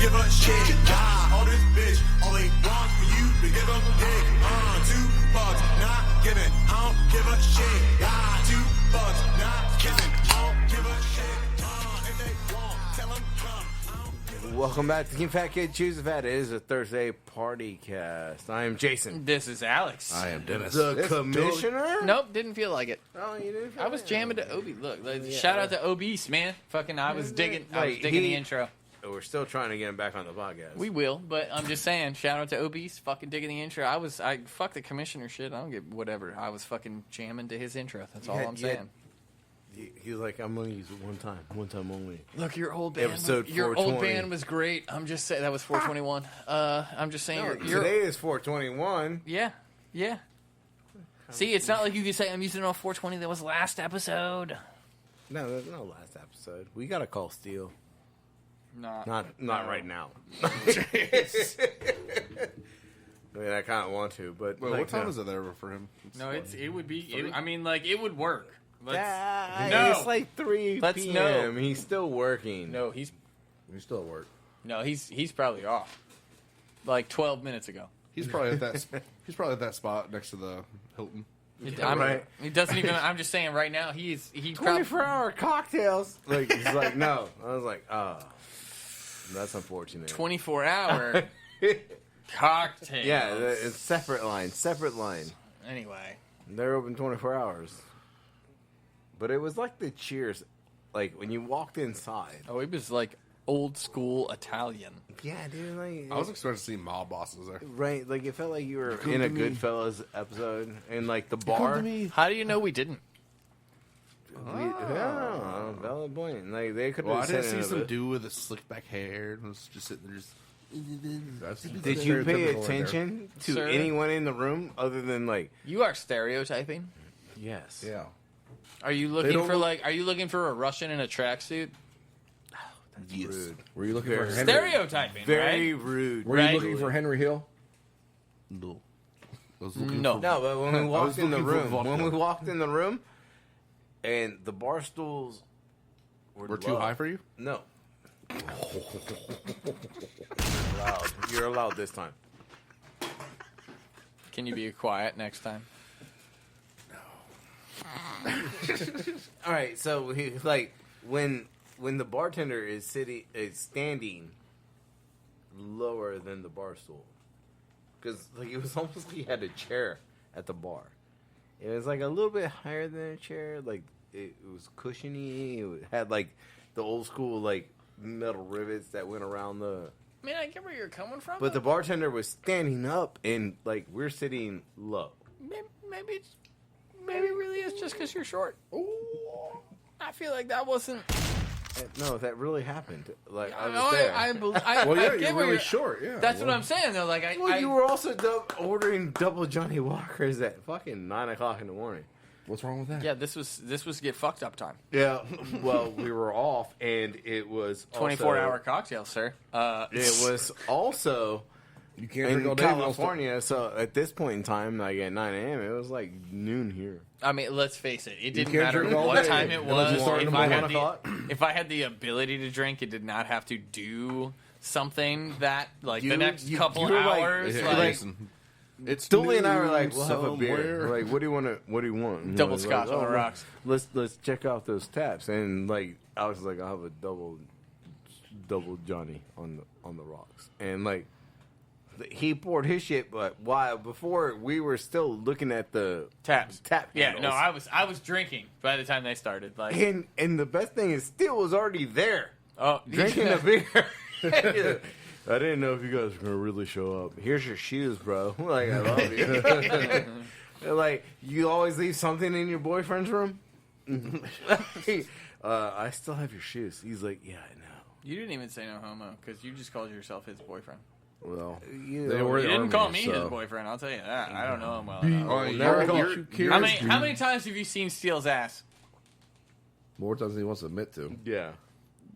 give a shit. Die on this bitch. Only want for you to give a dick. $2, not giving. I don't give a shit. Die $2, not giving. I don't give a shit. If they want, tell them come. Welcome back to King Fat Kid Choose Fat. It is a Thursday Partycast. I am Jason. This is Alex. I am Dennis. The commissioner? Nope, didn't feel like it. Oh, you didn't feel I was it? jamming to Obi. Look, shout out to Obese, man. Fucking, I was digging the intro. We're still trying to get him back on the podcast. We will, but I'm just saying, shout out to Obese, fucking digging the intro. I fuck the commissioner shit. I don't get whatever. I was fucking jamming to his intro. That's all I'm saying. He's like, I'm going to use it one time only. Look, your old band. Episode Your 420. old band was great. I'm just saying that was 421. I'm just saying. No, you're, today is 421. Yeah. See, it's not like you can say I'm using it on 420. That was last episode. No, there's no last episode. We got to call Steele. Not right now. I mean, I kind of want to, but Well, what time is it there for him? It would be. It would work. No. No. It's like 3 Let's p.m. know. He's still working. No, he's still at work. no, he's probably off. Like 12 minutes ago. He's probably at that. He's probably at that spot next to the Hilton. Right. He doesn't even. I'm just saying right now. He 24-hour cocktails. Like he's like, no. I was like, oh, that's unfortunate. 24-hour cocktails. Yeah, it's separate line. Anyway, They're open 24 hours. But it was like the Cheers, like when you walked inside. oh, it was like old school Italian. Yeah, dude. Like, I was expecting to see mob bosses there. right. Like it felt like you were Come in a to me. Goodfellas episode, and like the bar. How do you know we didn't? Yeah, valid point. Like they could. Well, I didn't see some dude with a slick back hair and was just sitting there. Did you pay attention to Sir? anyone in the room other than like? You are stereotyping. Yes. Yeah. Are you looking for Are you looking for a Russian in a tracksuit? Yes. Rude. Were you looking for Henry? Stereotyping, Very right? rude. Were Right. you looking for Henry Hill? No. I was looking No. for- No, but when we walked was in the looking for room, vodka. and the bar stools We're too low. high for you? No. You're allowed. You're allowed this time. Can you be quiet next time? All right, so like when the bartender is standing lower than the bar stool, because like it was almost like he had a chair at the bar. It was like a little bit higher than a chair, like it was cushiony. It had like the old school like metal rivets that went around the. I mean, I get where you're coming from. But the bartender was standing up, and like we're sitting low. Maybe it really is just because you're short. I feel like that wasn't. No, that really happened. Like I was No, there. Well, yeah, I get you're where really short. Yeah. That's what I'm saying, though. Like, Well, you were also ordering double Johnny Walkers at fucking 9 o'clock in the morning. What's wrong with that? yeah, this was get fucked up time. Yeah, well, we were off, and it was 24-hour cocktail, sir. It was also You can't drink all in day. California, so at this point in time, like at 9 a.m., it was like noon here. I mean, let's face it. It didn't can't matter drink all what day. time it Unless was. you start in If the I, morning. had if I had the ability to drink, it did not have to do something that, like, the next couple you were like- hours. Hey, like, listen, it's Dooley and I were noon like, "We'll have a beer." somewhere. We're like, what do you want to? What do you want? And Double I was scotch like, on the rocks. Let's check out those taps, and like I was like, I'll have a double Johnny on the rocks, and like he poured his shit, but before we were still looking at the taps. tap Yeah, handles. no, I was drinking by the time they started. Like, and the best thing is, Steele was already there oh, drinking a beer. I didn't know if you guys were gonna really show up. Here's your shoes, bro. Like, I love you. Like, you always leave something in your boyfriend's room. I still have your shoes. He's like, yeah, I know. You didn't even say no homo because you just called yourself his boyfriend. Well, You they know, were You the didn't army, call me so. his boyfriend. I'll tell you that. I don't know him well. Oh, enough. never call you're- you you're- How many times have you seen Steele's ass? More times than he wants to admit to. yeah.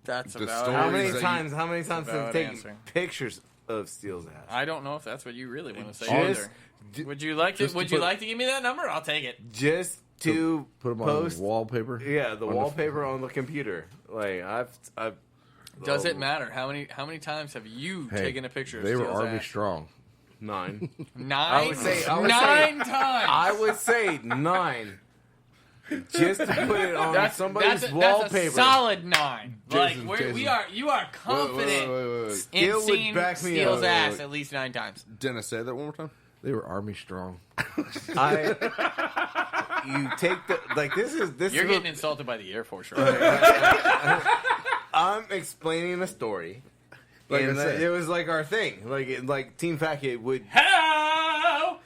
That's The about story- How it. many that times? How many times have valid taken answer. pictures of Steele's ass? I don't know if that's what you really want to say Just- either. Would you like to? just to Would you put- like to give me that number? I'll take it. Just to Put him on post wallpaper. Yeah, the on wallpaper on the computer. Like I've Does it matter? How many times have you Hey, taken a picture of They were Steele's Army ass? strong. 9. 9? I would say 9 times. I would say 9. Just to put it on somebody's that's wallpaper. That's a solid 9. Jason, Like Jason. you are confident Wait. in Steele would seeing back me Steele's up. ass at least 9 times. Dennis, say that one more time. They were Army strong. You take the this You're is getting insulted by the Air Force, right? I'm explaining a story. Like and I said. it was like our thing. Like Team Fat Kid would Hello.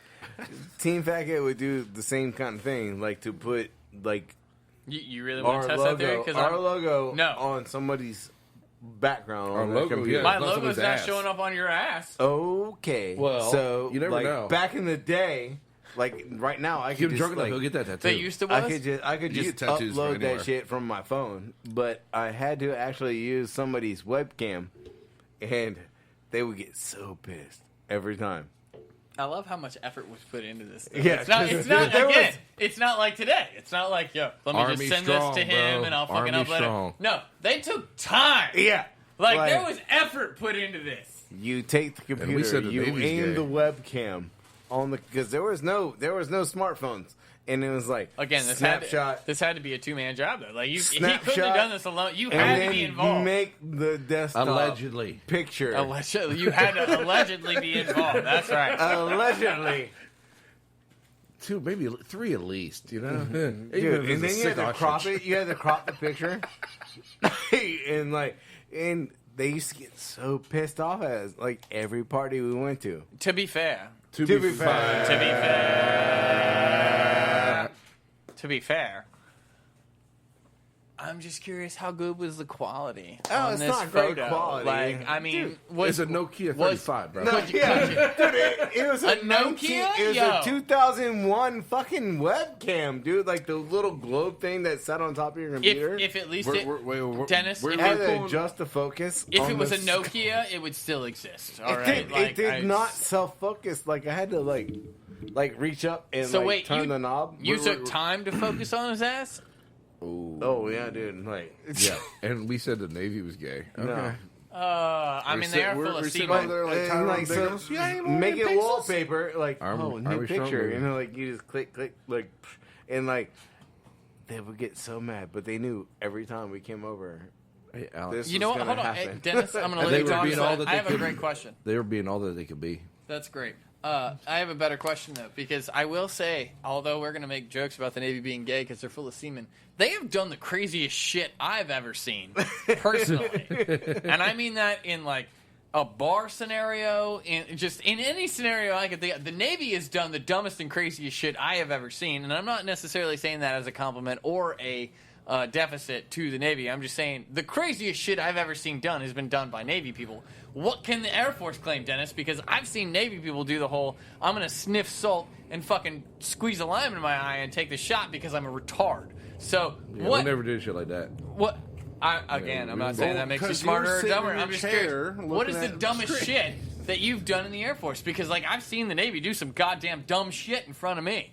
Team Fat Kid would do the same kind of thing, like to put like You really want our to test that theory? logo, our logo No. on somebody's background Our on their logo, computer. yeah. My Not logo's somebody's not ass. showing up on your ass. Okay. Well, so you never like, know. back in the day, like right now, I Keep could him just drunk enough, like he'll get that tattoo. They used to I was? could You just get tattoos from upload anywhere. that shit from my phone, but I had to actually use somebody's webcam, and they would get so pissed every time. I love how much effort was put into this. Stuff. Yeah, it's not. 'cause It's not. there Again, was- it's not like today. It's not like let me Army just send strong, this to him bro. and I'll fucking Army upload strong. it. No, they took time. Yeah, Like there was effort put into this. You take the we computer, said the you Navy's aim gay. the webcam on the because there was no smartphones, and it was like Again, this snapshot. had to be a 2-man job though. Like he couldn't Snapshot, have done this alone. You and had to then be involved. make the desktop Allegedly. picture. Allegedly, you had to allegedly be involved. That's right. Allegedly. 2, maybe 3 at least, you know? Dude, Even if and it's a then you sick had to crop ostrich. it. You had to crop the picture, and they used to get so pissed off at us. Like every party we went to. To be fair, To be be fair. to be fair, I'm just curious how good was the quality Oh, on it's this not great photo. quality. Like, I mean, was It's a Nokia was- 35, bro. No, yeah, dude, it was a A Nokia? It was Yo. a 2001 fucking webcam, dude. Like the little globe thing that sat on top of your computer. if at least Wait, Dennis, where- if it had it- to adjust the focus. if on it was the a Nokia, it would still exist. All It right, did, it did not self-focus. Like I had to like reach up and So like wait, turn you- the knob. You took time to focus on his ass. Ooh. Oh yeah, dude. Like Yeah, and we said the Navy was gay. Okay. no. I mean, they are full of sitting semen. over there like And, Tyrone like, so Biggles. Yeah, ain't no make it pixels. wallpaper. Like Army new strong, picture. baby. You know, like you just click, like, and like they would get so mad, but they knew every time we came over. Hey, Alex. This You know was what? gonna Hold on, happen. hey, Dennis. I'm going to And let they you were talk. being so all that I they have a could- great question. They were being all that they could be. That's great. I have a better question though, because I will say, although we're going to make jokes about the Navy being gay because they're full of semen, they have done the craziest shit I've ever seen, personally. And I mean that in like a bar scenario, in any scenario I could think of. The Navy has done the dumbest and craziest shit I have ever seen, and I'm not necessarily saying that as a compliment or a deficit to the Navy. I'm just saying the craziest shit I've ever seen done has been done by Navy people. What can the Air Force claim, Dennis? Because I've seen Navy people do the whole, I'm going to sniff salt and fucking squeeze a lime in my eye and take the shot because I'm a retard. So, Yeah, what? we never did shit like that. What? I'm not saying that makes you Because smarter you were or sitting dumber. in I'm your just chair curious. What looking is the at the dumbest screen. shit that you've done in the Air Force? Because, like, I've seen the Navy do some goddamn dumb shit in front of me.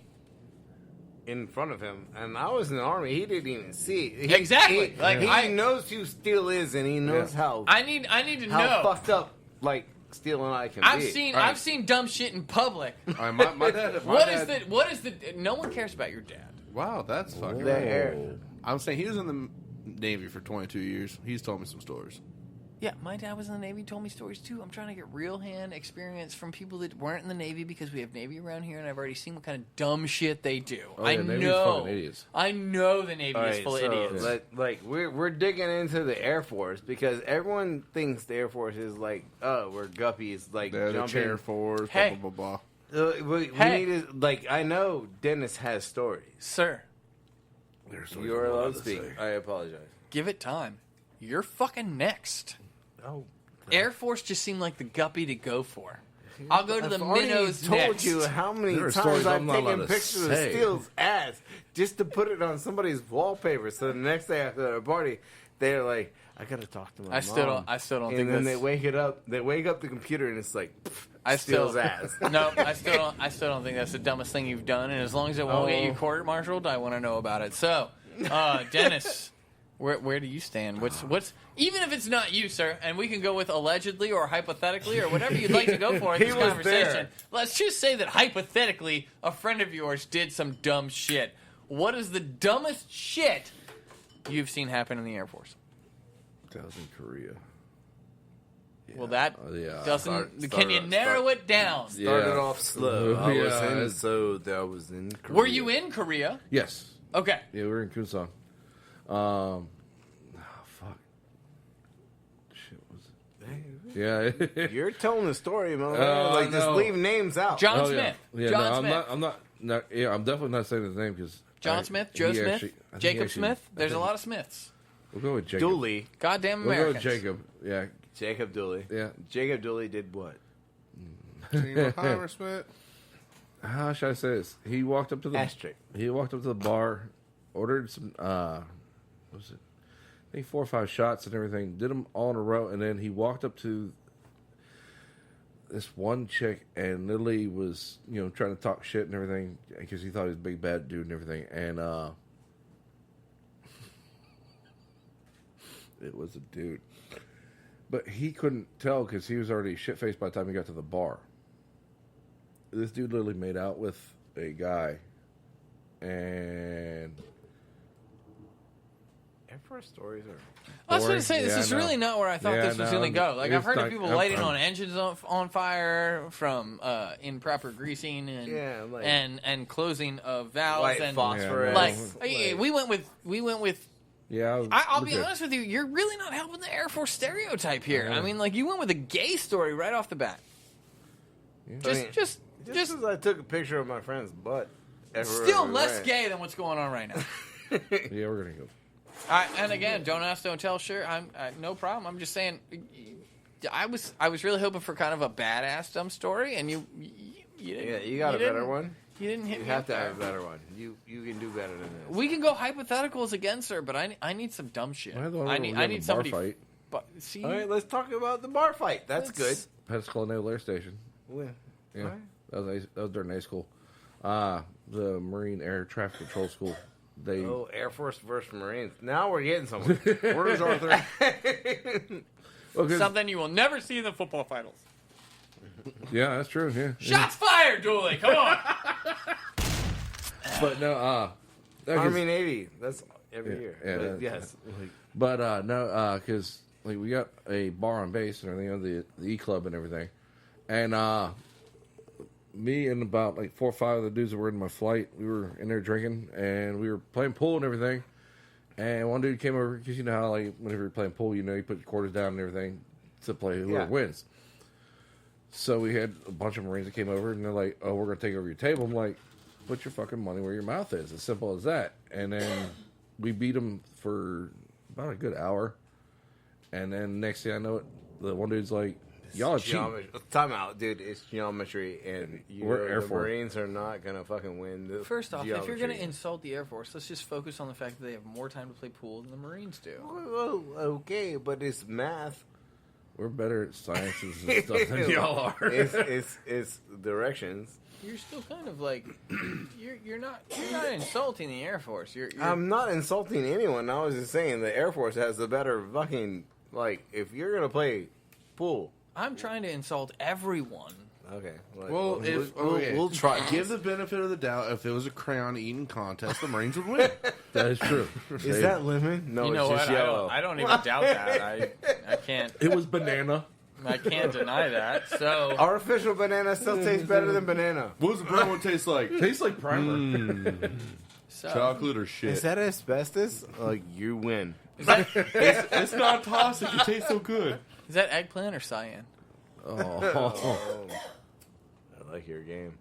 In front of him, and I was in the Army. He didn't even see it. Exactly. Like, he I- knows who Steele is, and he knows how I need to how know. fucked up like Steele and I can I've be. seen All right. I've seen dumb shit in public. All right, my dad. What is the? No one cares about your dad. Wow, that's fucking. The air. I'm saying he was in the Navy for 22 years. He's told me some stories. Yeah, my dad was in the Navy, told me stories too. I'm trying to get real hand experience from people that weren't in the Navy because we have Navy around here, and I've already seen what kind of dumb shit they do. Oh, I yeah, Navy's know. fucking idiots. I know the Navy All is right, full so, of idiots. we're digging into the Air Force because everyone thinks the Air Force is like, oh, we're guppies, like They're the jumping. chair force, Hey. blah, blah, We Hey. need to, like, I know Dennis has stories. Sir, You are allowed to speak. I apologize. give it time. You're fucking next. Oh, Air Force just seemed like the guppy to go for. I'll go to the I've already minnows told next. you how many There are times stories I've I'm not allowed taken to pictures of say. Steele's ass just to put it on somebody's wallpaper. So the next day after their party, they're like, "I gotta talk to my mom." I still don't And think then that's... they wake it up. They wake up the computer and it's like, I still Steele's ass. No, I still don't think that's the dumbest thing you've done. And as long as it won't get you court-martialed, I want to know about it. So, Dennis, Where do you stand? What's even if it's not you, sir, and we can go with allegedly or hypothetically or whatever you'd like to go for in He this was conversation. there. Let's just say that hypothetically a friend of yours did some dumb shit. What is the dumbest shit you've seen happen in the Air Force? That was in Korea. Well, that Yeah. doesn't. Can you narrow it down? Started Yeah. off slow. I was Yeah, in, it's- so that was in Korea. Were you in Korea? Yes. Okay. Yeah, we were in Kunsong. Fuck. Shit was. Yeah. You're telling the story, man. Oh, Like, just no. leave names out. John Oh, Smith. Yeah, John no, Smith. I'm not. Yeah, I'm definitely not saying his name because John Smith. Joe Smith. Jacob Smith. There's a lot of Smiths. We'll go with Jacob. Dooley. Goddamn We'll Americans. go with Jacob. Yeah. Jacob Dooley. Yeah. Jacob Dooley did what? Smith. How should I say this? He walked up to the Asterisk. He walked up to the bar, ordered some. What was it? I think 4 or 5 shots and everything. Did them all in a row, and then he walked up to this one chick and literally was, trying to talk shit and everything because he thought he was a big bad dude and everything. And it was a dude, but he couldn't tell because he was already shit faced by the time he got to the bar. This dude literally made out with a guy, and Air Force stories are. I was going to say, this Yeah, is no. really not where I thought Yeah, this was no, going to go. Like, I've it's heard of not- people I'm- lighting I'm- on engines on fire from improper greasing and Yeah, like- and closing of valves White and phosphorus. like, Like- we went with. yeah, I'll we're be good. honest with you, you're really not helping the Air Force stereotype here. I mean, like, you went with a gay story right off the bat. Just Just as I took a picture of my friend's butt. everywhere still we less went. gay than what's going on right now. Yeah, we're gonna go. And again, don't ask, don't tell. Sure, no problem. I'm just saying, I was really hoping for kind of a badass dumb story, and you didn't. Yeah, you got a better one. You didn't hit You me. have up to there. have a better one. You can do better than this. We can go hypotheticals again, sir, but I need some dumb shit. I need somebody. Fight. But see, All right, let's talk about the bar fight. That's good. Pensacola Naval Air Station. Well, Yeah, all right. that was during high school. The Marine Air Traffic Control School. They Oh, Air Force versus Marines. Now we're getting somewhere. Where's Arthur? well, 'cause- something you will never see in the football finals. Yeah, that's true. Yeah, Shots fired, Dooley. Come on. but no, Army Navy. That's every Yeah, year. yeah, But that's- yes. But no, because like we got a bar on base and everything, the E Club and everything, and me and about like 4 or 5 of the dudes that were in my flight, we were in there drinking and we were playing pool and everything. And one dude came over because you know how like whenever you're playing pool, you put your quarters down and everything to play whoever Yeah. wins. So we had a bunch of Marines that came over and they're like, "Oh, we're gonna take over your table." I'm like, "Put your fucking money where your mouth is." As simple as that. And then we beat them for about a good hour. And then next thing I know, the one dude's like, "Y'all are cheating." Time out, dude. It's geometry, and We're Air the Force. Marines are not gonna fucking win. The First off, if geometry. you're going to insult the Air Force, let's just focus on the fact that they have more time to play pool than the Marines do. Well, okay, but it's math. We're better at sciences and stuff than y'all are. It's directions. You're still kind of like you're not insulting the Air Force. You're I'm not insulting anyone. I was just saying the Air Force has the better fucking if you're gonna play pool. I'm trying to insult everyone. Okay. Well, we'll try. Give the benefit of the doubt. If it was a crayon eating contest, the Marines would win. That is true. Is that lemon? No, You know it's what? just yellow. I don't even doubt that. I can't It was banana. deny that. So Our official banana still tastes better than banana. What does the brown one taste like? Tastes like primer. Chocolate or shit? Is that asbestos? Like you win. It's not toxic. It tastes so good. is that eggplant or cyan? Oh. I like your game.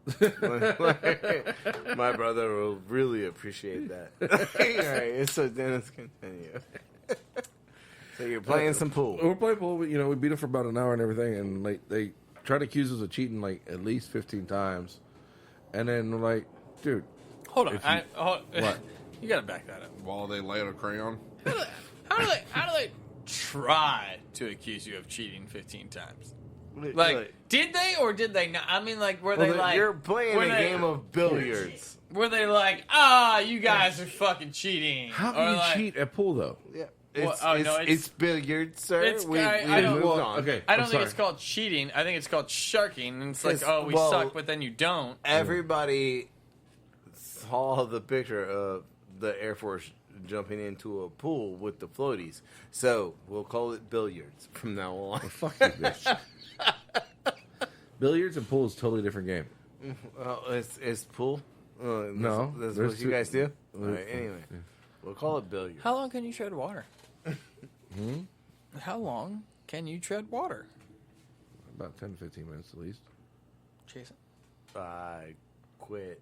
My brother will really appreciate that. All right, so Dennis, continue. So you're playing some pool. We're playing pool. We beat them for about an hour and everything, and like they tried to accuse us of cheating like at least 15 times, and then we're like, dude, Hold on. What? You got to back that up. While they lay on a crayon. How do they try to accuse you of cheating 15 times? Like, did they or did they not? I mean, like, were they like... You're playing a were they- game of billiards. Were they like, you guys are fucking cheating? How Or can you like, cheat at pool though? Yeah. Well, It's billiards, sir. it's- We I don't- moved Well, on. okay. I don't I'm think sorry. it's called cheating. I think it's called sharking. And it's like, It's- we well- suck, but then you don't. Everybody saw the picture of the Air Force jumping into a pool with the floaties. So we'll call it billiards from now on. Fuck you, bitch. Billiards and pool is a totally different game. It's pool? No, That's there's what you two- guys do? All right, anyway, we'll call it billiards. How long can you tread water? How long can you tread water? About 10 to 15 minutes at least. Jason? I quit.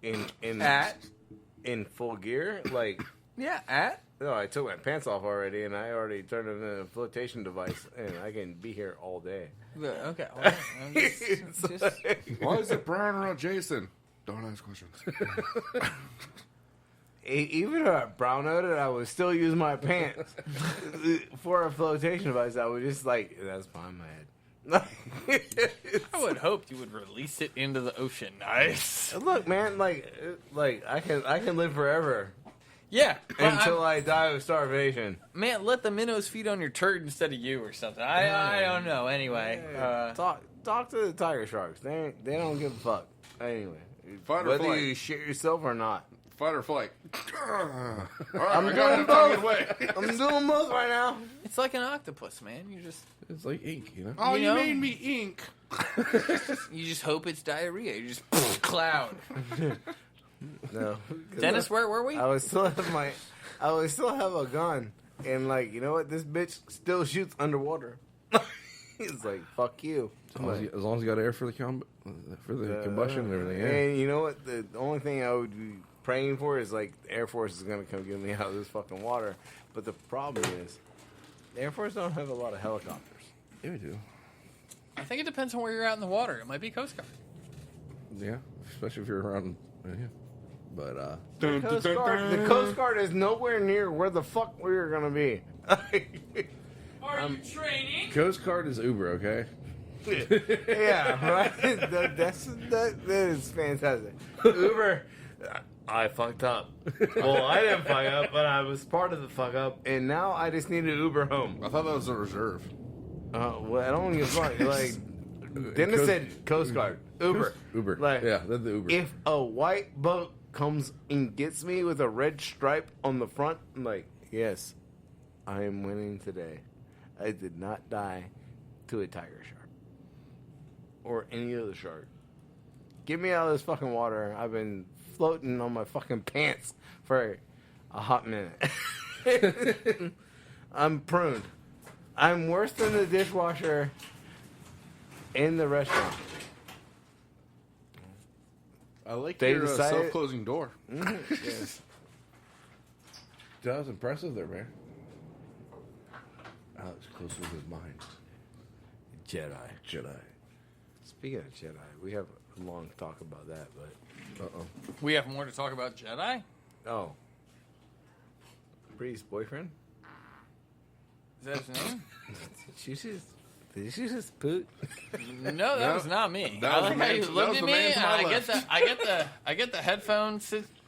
In full gear? Like, Yeah, at? no, I took my pants off already, and I already turned it into a flotation device, and I can be here all day. Okay. Well, I'm just- Why is it brown around Jason? Don't ask questions. Even if I brown noted, I would still use my pants for a flotation device. I would just like, that's fine, my head. I would hope you would release it into the ocean. Nice. Look, man, like I can live forever Yeah. until I die of starvation. Man, let the minnows feed on your turd instead of you or something. I don't know. Anyway. Talk to the tiger sharks. They don't give a fuck. Anyway, Fight or whether flight. you shit yourself or not. Fight or flight. I'm doing both. I'm doing both right now. It's like an octopus, man. You just It's like ink, you know? Oh, You you know? made me ink. hope it's diarrhea. You just cloud. No, Dennis, where were we? I would still have a gun, and like, you know what? This bitch still shoots underwater. He's like, fuck you. As long as you got air for the combustion and everything, yeah. And you know what? The only thing I would be praying for is like the Air Force is gonna come get me out of this fucking water. But the problem is, the Air Force don't have a lot of helicopters. Yeah, we do. I think it depends on where you're at in the water. It might be Coast Guard. Yeah, especially if you're around, yeah. But, The Coast Guard is nowhere near where the fuck we're gonna be. Are you training? Coast Guard is Uber, okay? Yeah, right. That is fantastic. Uber, I fucked up. Well, I didn't fuck up, but I was part of the fuck up, and now I just need to Uber home. I thought that was a reserve. Well, I don't give a fuck. Like Dennis said, Coast Guard, Uber, Uber. Like, yeah, that's the Uber. if a white boat comes and gets me with a red stripe on the front, I'm like, yes, I am winning today. I did not die to a tiger shark or any other shark. Get me out of this fucking water. I've been floating on my fucking pants for a hot minute. I'm pruned. I'm worse than the dishwasher in the restaurant. I like They your decided- self-closing door. Yes. That was impressive there, man. Alex close with his mind. Jedi. Speaking of Jedi, we have a long talk about that, but We have more to talk about Jedi? oh, Bree's boyfriend? Is that his name? Did you just poot? No, that was not me. That I was like the how man- you that looked was at the me. man to my And I get the headphone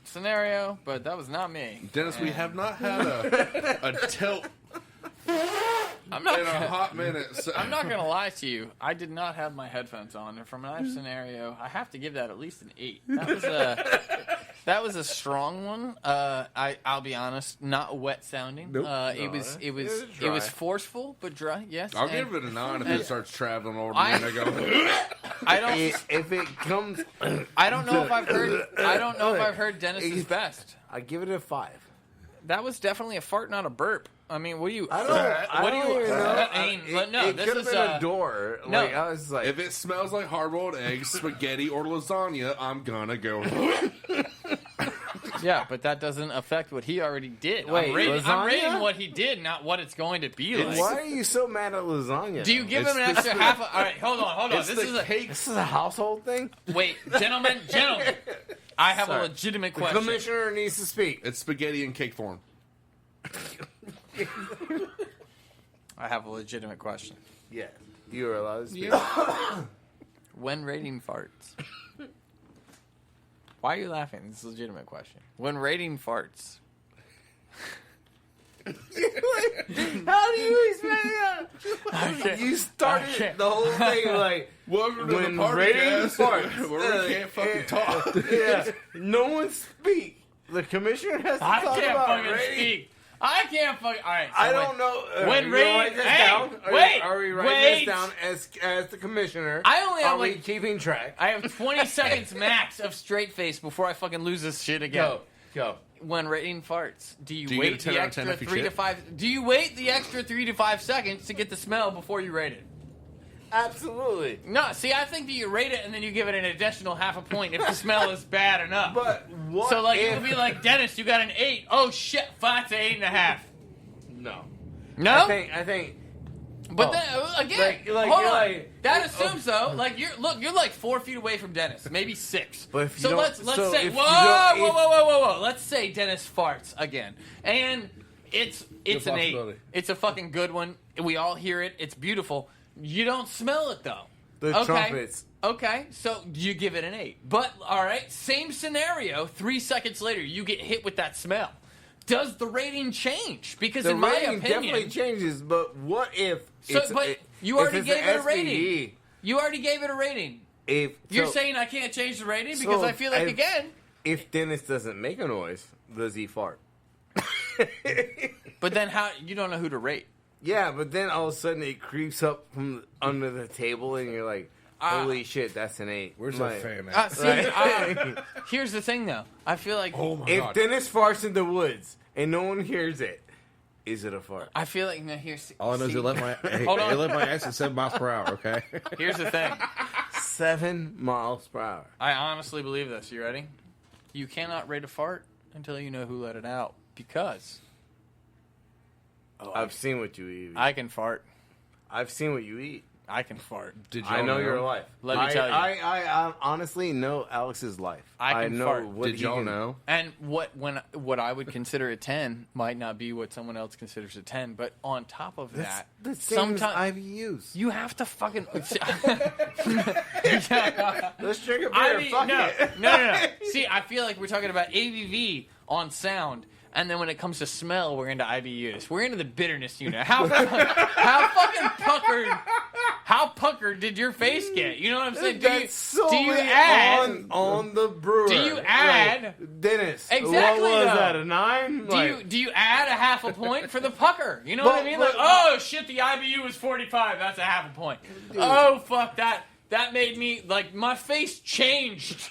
scenario, but that was not me. Dennis, we And have not had a tilt I'm not. in a hot minute. So. I'm not gonna lie to you. I did not have my headphones on, and from a knife scenario, I have to give that at least an 8. That was a strong one. I'll be honest, not wet sounding. Nope. It was dry. forceful but dry. Yes. I'll and give it a 9 if it starts traveling over me and I go. I don't. If it comes, I don't know if I've heard. I don't know if I've heard Dennis's best. I give it a 5. That was definitely a fart, not a burp. I mean, what do you? I don't even know. I mean, no, it this could have is been a door. no. Like, I was like, If it smells like hard-boiled eggs, spaghetti, or lasagna, I'm gonna go. Yeah, but that doesn't affect what he already did. Wait, I'm lasagna? rating what he did, not what it's going to be like. why are you so mad at lasagna? Do you give It's him an the- extra half? All right, hold on. It's This the is a cake. This is a household thing. wait, gentlemen. I have Sorry. a legitimate The question. commissioner needs to speak. It's spaghetti in cake form. I have a legitimate question. Yes. You are allowed to speak. When rating farts. Why are you laughing? This is a legitimate question. When rating farts. How do you explain that? You started the whole thing like, Welcome to when the party rating cast, farts, where we can't fucking talk. yeah, no one speak. The commissioner has to I talk can't about fucking rating. speak. I can't fucking. All right. So I don't know. when you rating- write this hey, down? wait, Are we writing wait. this down as the commissioner? I only have Are we like. keeping track? I have 20 seconds max of straight face before I fucking lose this shit again. Go. When rating farts, do you you wait get a 10 the out of 10 extra if you 3 to shit? 5? Do you wait the extra 3 to 5 seconds to get the smell before you rate it? Absolutely. No, see, I think that you rate it and then you give it an additional half a point if the smell is bad enough. But what? So, like, if, it would be like, Dennis, you got an 8. Oh shit, that's an 8.5. no. No, I think. but oh. then again, Like, hold you're on. like- That assumes though, like you're like 4 feet away from Dennis, maybe 6. But if you so don't- let's so say if whoa, you don't- whoa, if- whoa, whoa, whoa, whoa. Let's say Dennis farts again, and it's Good an 8. possibility. It's a fucking good one. We all hear it. It's beautiful. You don't smell it though. The Okay. trumpets. Okay, so you give it an 8. But all right, same scenario. 3 seconds later, you get hit with that smell. Does the rating change? Because The in my rating opinion, definitely changes, but what if? So, it's, but you if already it's gave an it a rating. SVD, You already gave it a rating. If You're so- saying I can't change the rating because I feel like, again... if Dennis doesn't make a noise, does he fart? But then how... You don't know who to rate. Yeah, but then all of a sudden it creeps up from under the table, and you're like, "Holy shit, that's an 8." Where's Like, that fan at? See, here's the thing, though. I feel like... Oh my If god. Dennis farts in the woods and no one hears it, is it a fart? I feel like... No, here's... All I know is see, it left my Hold on. it left my ass at 7 miles per hour. Okay. Here's the thing. 7 miles per hour. I honestly believe this. You ready? You cannot rate a fart until you know who let it out. Because... I've seen what you eat. I can fart. I've seen what you eat. I can fart. Did you I know your life. Let me tell you. I honestly know Alex's life. I can know fart. what Did he y'all can- know? And what I would consider a 10 might not be what someone else considers a 10. But on top of That's that, the same as sometimes IBUs. you have to fucking. Let's drink a beer. I mean, Fuck no, it. no. See, I feel like we're talking about ABV on sound, and then when it comes to smell, we're into IBUs. We're into the bitterness unit. How fucking puckered did your face get? You know what I'm saying? Do you That's solely add? on the brewer? Do you add- Like, Dennis? Exactly, What was though. that? A 9? Do you add a half a point for the pucker? You know what I mean? Like, oh shit, the IBU was 45. That's a half a point. Oh fuck that. That made me like my face changed.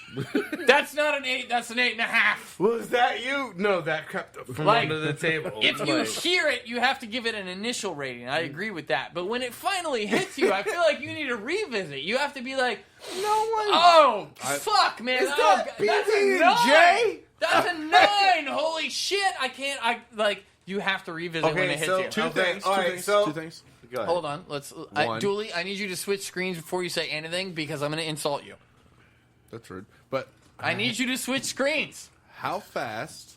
That's not an 8. That's an 8.5. Was that you? No, that crept up from Like, under the table. If you Like, hear it, you have to give it an initial rating. I agree with that. But when it finally hits you, I feel like you need to revisit. You have to be like, no one. oh, fuck, man. Is Oh, that God, that's a BB&J? 9. That's a 9. Holy shit. You have to revisit when it hits you. Two Okay, things. all Two right, things. so- Two things. Go ahead. Hold on. One. Dooley, I need you to switch screens before you say anything because I'm going to insult you. That's rude. But I need you to switch screens. how fast?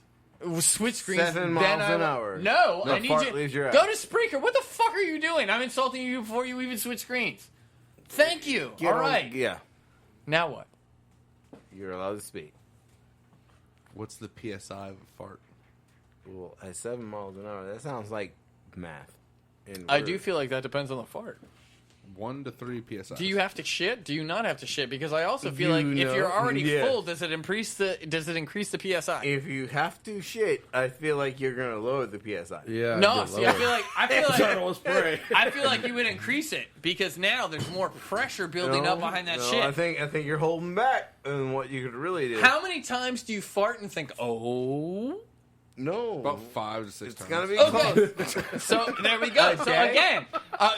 Switch screens. 7 miles an hour. No, The I need fart you. leaves your Go ass. to Spreaker. What the fuck are you doing? I'm insulting you before you even switch screens. Thank you. Get All on- right. Yeah. Now what? You're allowed to speak. What's the PSI of a fart? Well, at 7 miles an hour, that sounds like math. in I words. do feel like that depends on the fart. 1 to 3 PSI. Do you have to shit? Do you not have to shit? Because I also feel You like if know, you're already yeah. full, does it increase the PSI? If you have to shit, I feel like you're gonna lower the PSI. Yeah. No, good see, I lord. feel like spray. I feel like you would increase it because now there's more pressure building up behind that shit. I think you're holding back on what you could really do. How many times do you fart and think, oh? No, About 5 to 6 it's times. gonna be Okay. close. So there we go. A So day? again,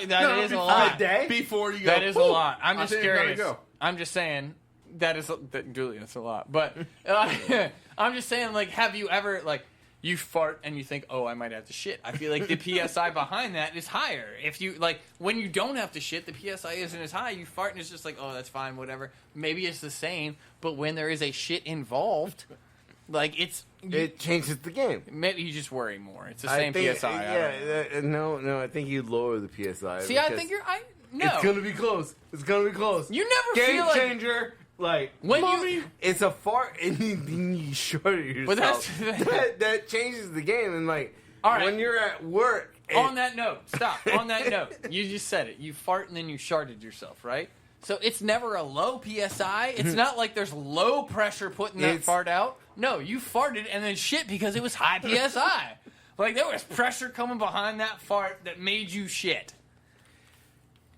that is a lot. A day? Before you go. That is a "Woo!" lot. I'm I just think you gotta curious. go. I'm just saying Julie, that's a lot. But I'm just saying, like, have you ever you fart and you think, oh, I might have to shit? I feel like the PSI behind that is higher. If you when you don't have to shit, the PSI isn't as high. You fart and it's just like, oh, that's fine, whatever. Maybe it's the same, but when there is a shit involved, It changes the game. maybe you just worry more. It's the I same think, PSI. I don't know. Yeah, no, I think you lower the PSI. See, I because think No. It's gonna be close. It's gonna be close. You never Game feel like changer. Like when mommy, you. it's a fart and you short it yourself. But that's that changes the game. And like All right. when you're at work. On that note, stop. On that note, you just said it. You fart and then you sharted yourself, right? So it's never a low PSI. It's not like there's low pressure putting that fart out. No, you farted and then shit because it was high PSI. Like there was pressure coming behind that fart that made you shit.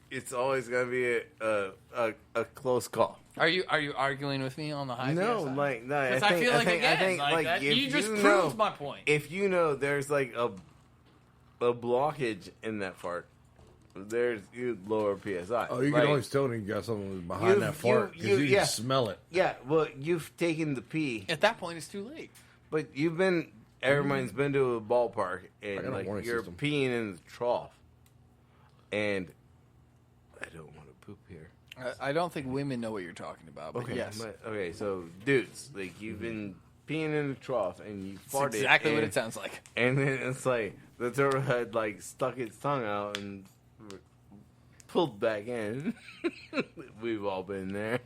It's always gonna be a close call. Are you arguing with me on the high No, PSI? like no. Because I feel like again, like that, if you just know- proved my point. If you know there's like a blockage in that fart, there's lower PSI. Oh, you Like, can always tell when you got something behind that fart because you yeah. can smell it. Yeah, well, you've taken the pee, At that point, it's too late. but you've been. Everyone's been to a ballpark I and got a like warning you're system. peeing in the trough, and I don't want to poop here. I don't think women know what you're talking about, but yes. Okay, so dudes, like you've been peeing in the trough and you farted. That's exactly what and- it sounds like. And then it's like the turtle had like stuck its tongue out and pulled back in. We've all been there.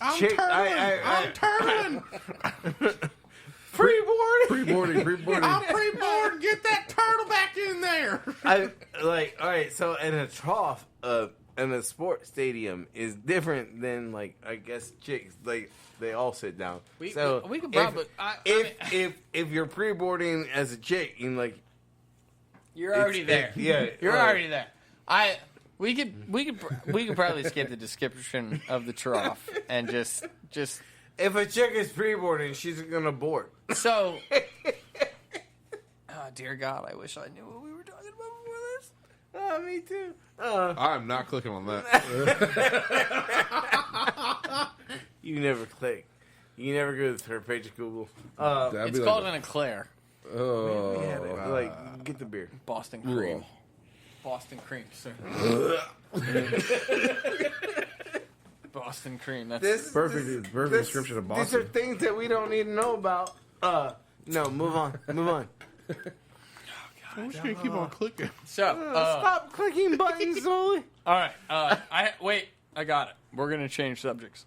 I'm Chick- turtling. I'm turtling. Pre-boarding. Pre-boarding. I'm pre-board. Get that turtle back in there. All right. So in a trough, in a sports stadium is different than like I guess chicks. Like they all sit down. We so could probably. if you're pre-boarding as a chick, you like You're already there. You're right. already there. We could probably skip the description of the trough and just If a chick is pre-boarding, she's gonna board. so. Oh dear God! I wish I knew what we were talking about before this. Oh, me too. I'm not clicking on that. You never click. You never go to the third page of Google. That'd It's be called like, an eclair. Like, get the beer. Boston cream. Ugh. Boston cream, sir. Boston cream. That's perfect description of These Boston. are things that we don't need to know about. No, move on. Move on. I wish I could keep on clicking. so. Stop clicking buttons, Zoe. All right. I got it. We're gonna change subjects.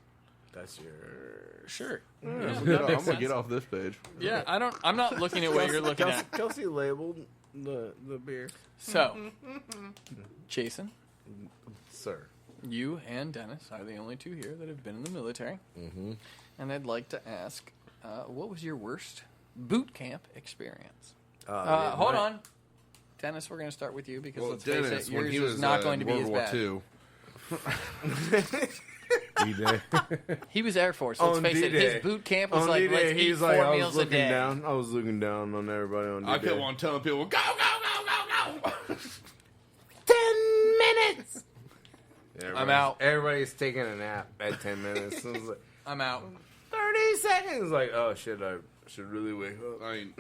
That's your. Sure. I'm that gonna makes sense. get off this page. Yeah, I'm not looking at what you're looking at. Kelsey labeled the beer. So, Jason, Sir. you and Dennis are the only two here that have been in the military. Mm-hmm. And I'd like to ask, what was your worst boot camp experience? Hold on. Dennis, we're going to start with you because let's face it, when yours he is was not going to be World as War bad. II. D-Day. He was Air Force. Let's On face it, D-Day. his boot camp was On like, D-Day, let's eat he's 4 like, I was meals a looking day. down. I was looking down on everybody on D-Day. I kept on telling people, go, go, go, go, go. 10 minutes. I'm out. Everybody's taking a nap at 10 minutes. It was like, I'm out. 30 seconds. Like, oh shit, I should really wake up. I mean,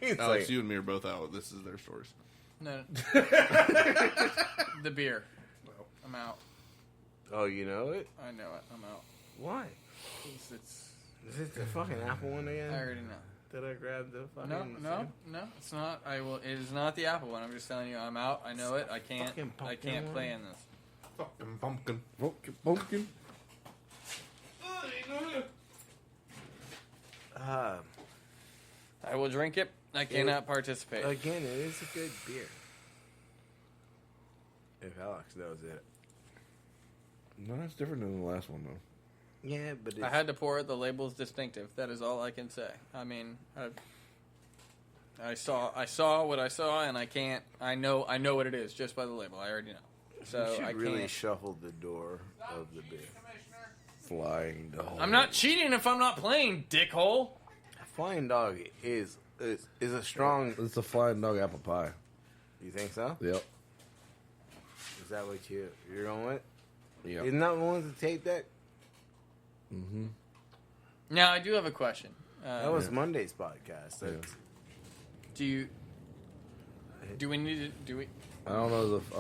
It's Alex, like, you and me are both out. This is their stories. No. The beer. I'm out. oh, you know it? I know it. I'm out. Why? It's Is it the fucking Apple one again? I already know. Did I grab the fucking... No, it's not. It is not the Apple one. I'm just telling you, I'm out. I know it. I can't. Fucking I pumpkin can't one. play in this. Fucking pumpkin. Pumpkin. I will drink it. I cannot participate. Again, it is a good beer. If Alex knows it. No, it's different than the last one though. Yeah, but it's... I had to pour it. The label's distinctive. That is all I can say. I mean, I saw what I saw, and I can't. I know what it is just by the label. I already know. So you should I really can't. shuffle the door of the beer. Flying dog. I'm not cheating if I'm not playing, dickhole. Flying Dog is a strong... It's a flying dog apple pie. You think so? Yep. Is that what you're going with? Yep. Isn't that one with the tape deck? Now I do have a question. That was Monday's podcast. That's- Do we need to? Do we? I don't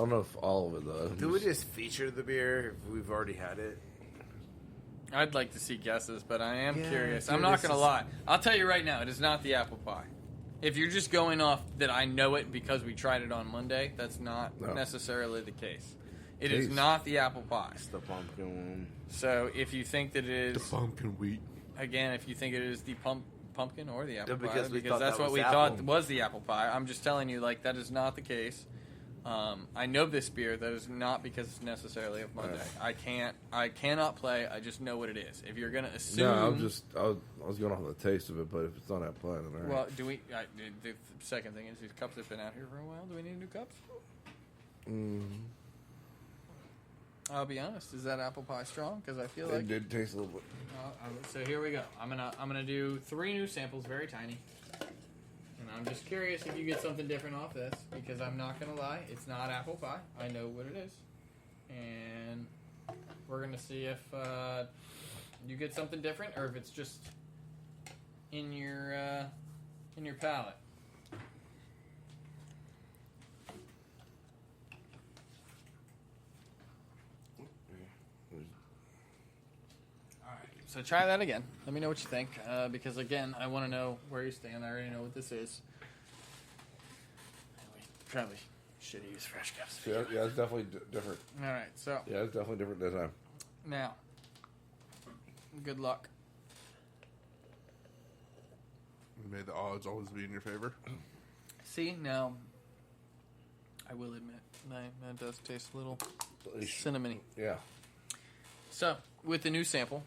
know if all of it though. Do we just feature the beer if we've already had it? I'd like to see guesses, but I am Yeah, curious. dude, I'm not this going to is- lie. I'll tell you right now, it is not the apple pie. If you're just going off that I know it because we tried it on Monday, that's not No. necessarily the case. It is Taste. not the apple pie. It's the pumpkin one. So if you think that it The is, pumpkin wheat. again, if you think it is the pumpkin or the apple pie, because we thought that's that what was we apple. thought was the apple pie. I'm just telling you, like, that is not the case. I know this beer. That is not because it's necessarily of Monday. I cannot play. I just know what it is. If you're gonna assume, No, I was going off the taste of it, but if it's not that plain, then all right. well, do we? The second thing is these cups have been out here for a while. Do we need new cups? I'll be honest. Is that apple pie strong? Because I feel like it did taste a little bit. So here we go. I'm gonna do 3 new samples, very tiny. And I'm just curious if you get something different off this, because I'm not gonna lie, it's not apple pie. I know what it is, and we're gonna see if you get something different or if it's just in your palate. So try that again. Let me know what you think, because again, I want to know where you stand. I already know what this is. We probably should have used fresh cups. Yeah, it's definitely different. All right, so Yeah, it's definitely different this time. now, good luck. May the odds always be in your favor. See, now, I will admit, that does taste a little cinnamony. Yeah. So, with the new sample,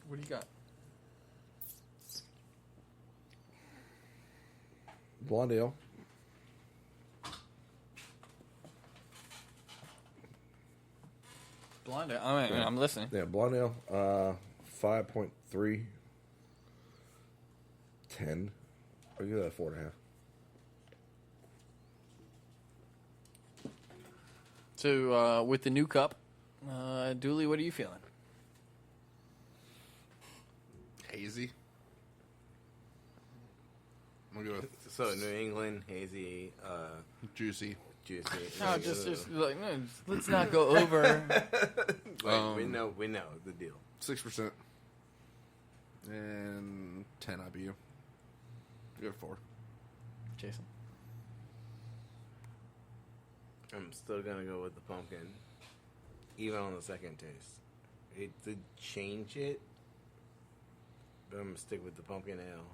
what do you got? Blonde ale. Blonde. I'm listening. Yeah, blonde ale. 5.3. 10. I'll give that a 4.5. So, with the new cup, Dooley, what are you feeling? Hazy. I'm gonna go with So New England, hazy, juicy. juicy. No, just like, no, let's not go over. Like, we know the deal. 6% and 10 IBU. You have 4. Jason. I'm still gonna go with the pumpkin, even on the second taste. It did change it, but I'm gonna stick with the pumpkin ale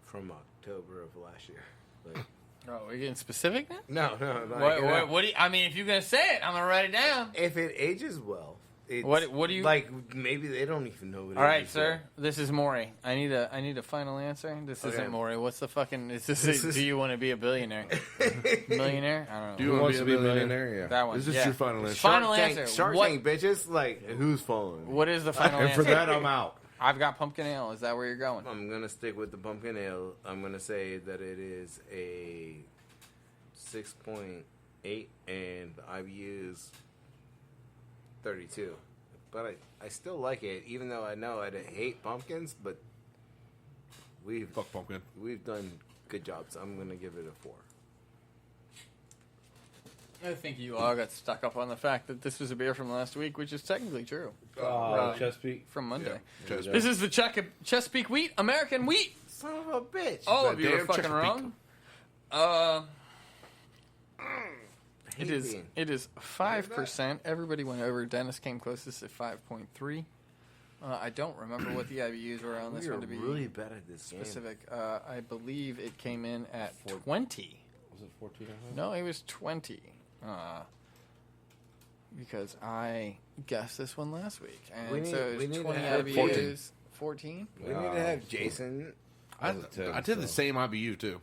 from October of last year. Like, Oh, we're getting specific now? no, like, What do you, I mean, if you're gonna say it, I'm gonna write it down. if it ages well, it's, What do you like? Maybe they don't even know what. All right, ages sir. This is Maury. I need a final answer. This Okay. isn't Maury. What's the fucking? Is this? Do you want to be a billionaire? Millionaire? I don't know. Do you Who want wants to to be be a a millionaire? Yeah. That one. Is this yeah. your final answer? Final Shark Tank, answer. Shark What- Tank, bitches. Like, who's following? What is the final And answer? for that, I'm out. I've got pumpkin ale. Is that where you're going? I'm gonna stick with the pumpkin ale. I'm gonna say that it is a 6.8 and the IBU is 32. But I still like it, even though I know I hate pumpkins. But Fuck pumpkin. we've done good jobs. I'm gonna give it a 4. I think you all got stuck up on the fact that this was a beer from last week, which is technically true. Chesapeake. From Monday. Yeah. This is the Chesapeake wheat, American wheat. Son of a bitch! All But of you are damn fucking Chesapeake. wrong. hate being- It is 5%. Everybody went over. Dennis came closest at 5.3. I don't remember what the IBUs were on this We are one to be really bad at this specific. I believe it came in at 20. Was it 14? No, it was 20. Because I guessed this one last week, and We need- so it we was need to 20 have IBUs. 14. We need to have Jason. I Was it 10, did the so. same IBU too.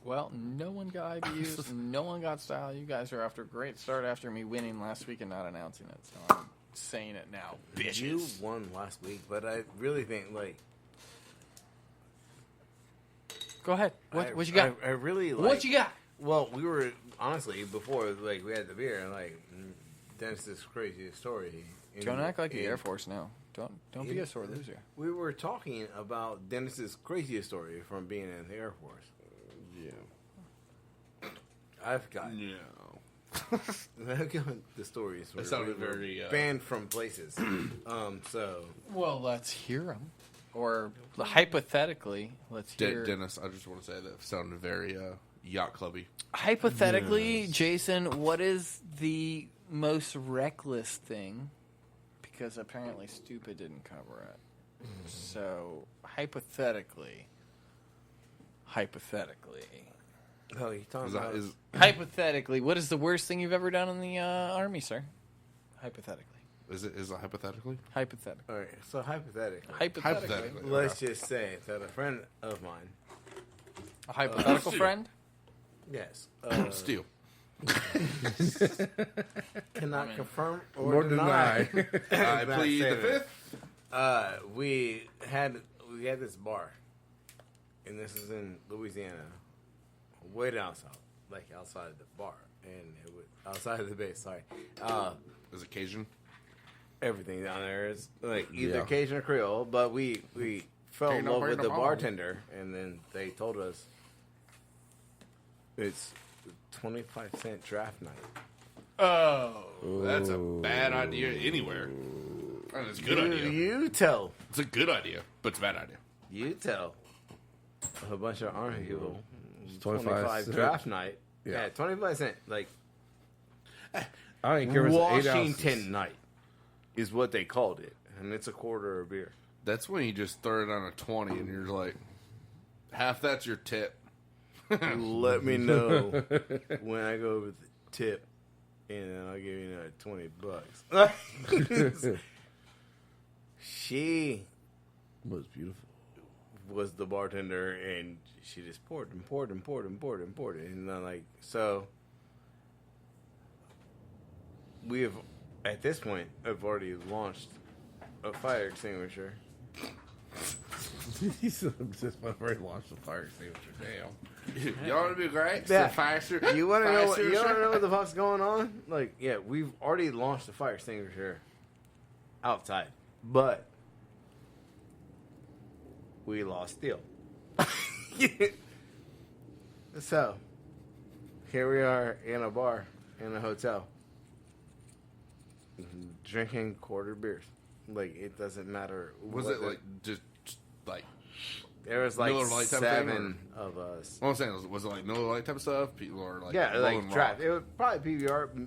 Well, no one got IBUs, no one got style. You guys are off to a great start after me winning last week and not announcing it. So I'm saying it now, bitches. You won last week, but I really think like Go ahead. What you got? I really like. What you got? Well, we were honestly before like we had the beer and like Dennis's crazy story. Don't act like the and Air Force now. Don't be a sore loser. We were talking about Dennis's craziest story from being in the Air Force. Yeah. I've got No. I've got the stories. That where sounded we were very, banned from places. So Well, let's hear them. or hypothetically, let's hear. Dennis, I just want to say that sounded very yacht clubby. Hypothetically, Jason, what is the most reckless thing? Because apparently stupid didn't cover it. So, hypothetically. Oh, you talking about? Hypothetically, what is the worst thing you've ever done in the Army, sir? Hypothetically. Is it hypothetically? Hypothetically. All right, so hypothetically, Hypothetically. let's just say that a friend of mine, A hypothetical friend? yes, Steele. cannot confirm Or or deny. I Not plead the saying it. fifth. We had this bar, and this is in Louisiana, way down south, like outside of the bar, and it was outside of the base. Sorry, Is it Cajun? everything down there is like either Yeah. Cajun or Creole, but we fell in Ain't no love break with no the bone. bartender, and then they told us it's 25-cent draft night. Oh. That's a bad idea anywhere. That's a good idea. You tell. It's a good idea, but it's a bad idea. You tell a bunch of army people. 25 cents. draft night. Yeah. Yeah, 25 cent. Like I didn't care if it was 8 Washington ounces. night is what they called it, and it's a quarter of beer. That's when you just throw it on a 20 and you're like, half that's your tip. Let me know when I go over the tip, and then I'll give you another $20. She Was beautiful. was the bartender, and she just poured and poured and poured and poured and poured it. And I'm like, so we have, at this point, have already launched a fire extinguisher. He said, "Just my brain launched the fire extinguisher." Damn. Y'all want to be great? Yeah. So fire You want to fire know what? You want to extinguisher? know what the fuck's going on? Like, yeah, we've already launched the fire extinguisher outside, but we lost Steele. So here we are in a bar in a hotel, drinking quarter beers. Like, it doesn't matter. Was what it the- like just like? there was like Miller Lite type thing, 7 of us. What I'm saying was it like Miller Lite type of stuff? People are like, Yeah, rolling like draft. rock. It would probably PBR.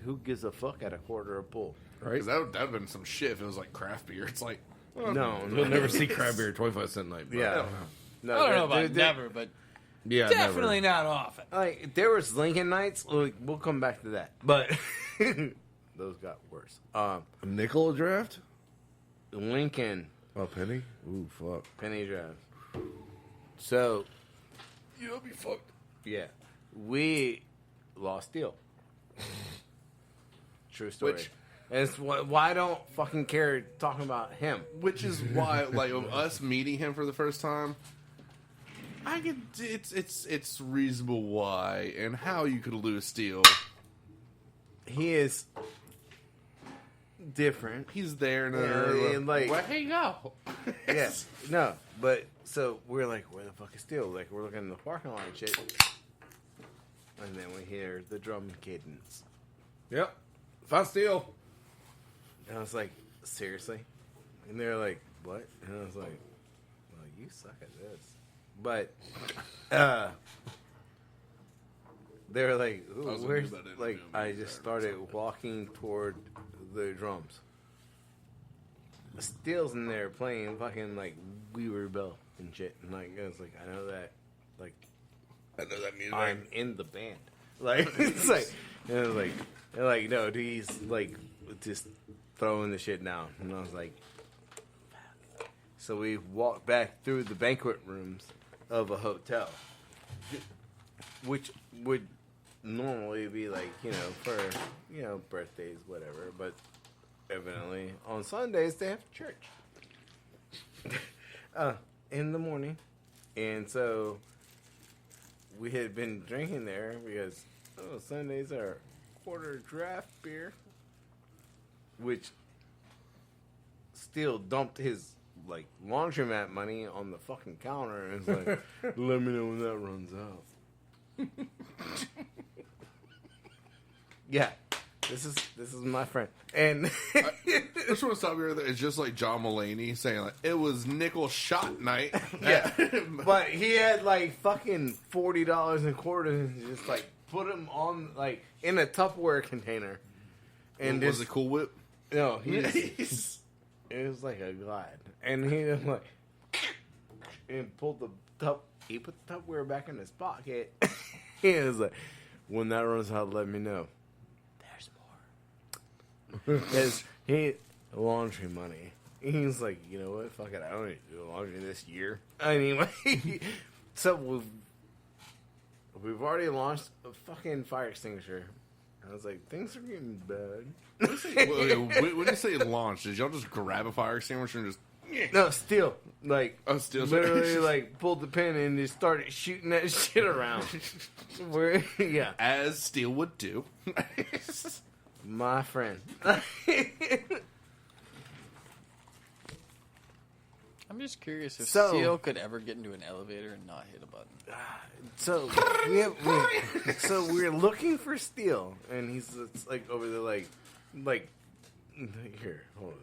Who gives a fuck at a quarter a pull? Right? Because that would have been some shit if it was like craft beer. It's like, well, No, You'll never see crab beer 25-cent night. Bro. Yeah. No, I don't know about there- never, but Yeah. definitely not often. Like, there was Lincoln nights. Like, we'll come back to that, but those got worse. Never. A nickel a draft? Lincoln Oh, penny? Ooh, fuck. penny draft. So you'll be fucked. yeah, we lost Steele. True story. Which- And it's why I don't fucking care talking about him. Which is why, like, of us meeting him for the first time, I could. It's reasonable why and how you could lose Steele. He is different. He's there and Yeah, and, like- where he go? Yes. No, but so we're like, where the fuck is Steele? Like, we're looking in the parking lot and shit. And then we hear the drum cadence. Yep. Found Steel. And I was like, seriously? And they're like, what? And I was like, well, you suck at this. But, they were like, ooh, I was where's, thinking about it, like, yeah, I just started walking toward the drums. Steele's in there playing fucking, like, We Rebel and shit. And, like, I was like, I know that, like, I know that music. I'm in the band. Like, it's like, and I was like, they're like, no, dude, he's like, just throwing the shit down. And I was like, so we walked back through the banquet rooms of a hotel, which would normally be like, you know, for, you know, birthdays, whatever. But evidently on Sundays they have church in the morning. And so we had been drinking there because Sundays are quarter draft beer, which Steele dumped his like laundromat money on the fucking counter and was like, "Let me know when that runs out." Yeah, this is my friend. And I just want to stop you right there. It's just like John Mulaney saying, like, it was nickel shot night. yeah, but he had like fucking $40 in quarters and just like put them on like in a Tupperware container. And was it Cool Whip? No, it was like a glide, and he was like, and pulled he put the Tupperware back in his pocket. He was like, when that runs out, let me know. There's more. Because he laundry money. He's like, you know what? Fuck it, I don't need to do laundry this year. Anyway, so we've already launched a fucking fire extinguisher. I was like, things are getting bad. When you say launch, did y'all just grab a fire extinguisher and just... No, Steele. Like, Steele. literally, like, pulled the pin and just started shooting that shit around. Yeah. As Steele would do. My friend. I'm just curious if So- Steele could ever get into an elevator and not hit a button. So, we're looking for Steele, and he's it's like over there, like, here, hold on.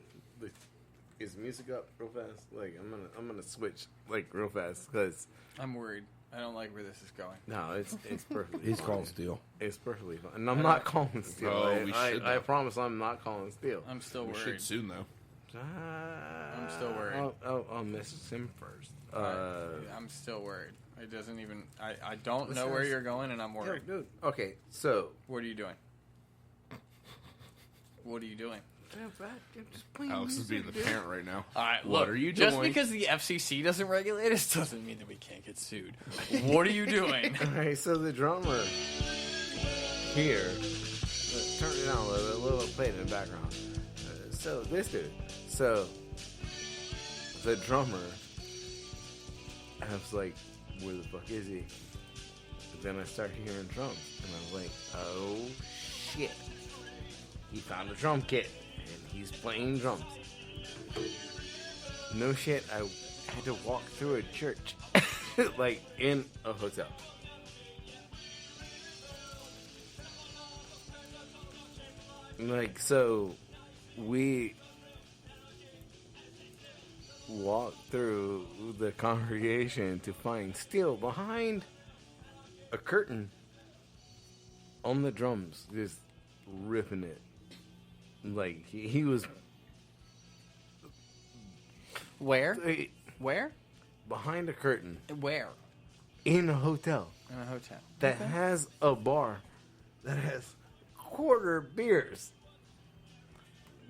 Is music up real fast? Like, I'm gonna switch, like, real fast, because... I'm worried. I don't like where this is going. No, it's perfectly He's fine. called Steel. It's perfectly fine. And I'm not calling Steele. Oh, we should, I though. promise I'm not calling Steele. I'm still We worried. should soon, though. I'm still worried. I'll message him first. I'm still worried. It doesn't even... I don't know where you're going, and I'm worried. Dude. Okay, so... What are you doing? What are you doing? Alex is being the parent right now. All right, What look, are you just doing? because the FCC doesn't regulate us doesn't mean that we can't get sued. What are you doing? Alright, so the drummer here... turn it down a little play in the background. So, this dude. So, the drummer... I was like, where the fuck is he? But then I started hearing drums, and I was like, oh shit. He found a drum kit, and he's playing drums. No shit, I had to walk through a church, like in a hotel. Like, so, we walked through the congregation to find Steele behind a curtain on the drums, just ripping it. Like, he was Where? Where? behind a curtain Where? in a hotel In a hotel. that has a bar that has quarter beers.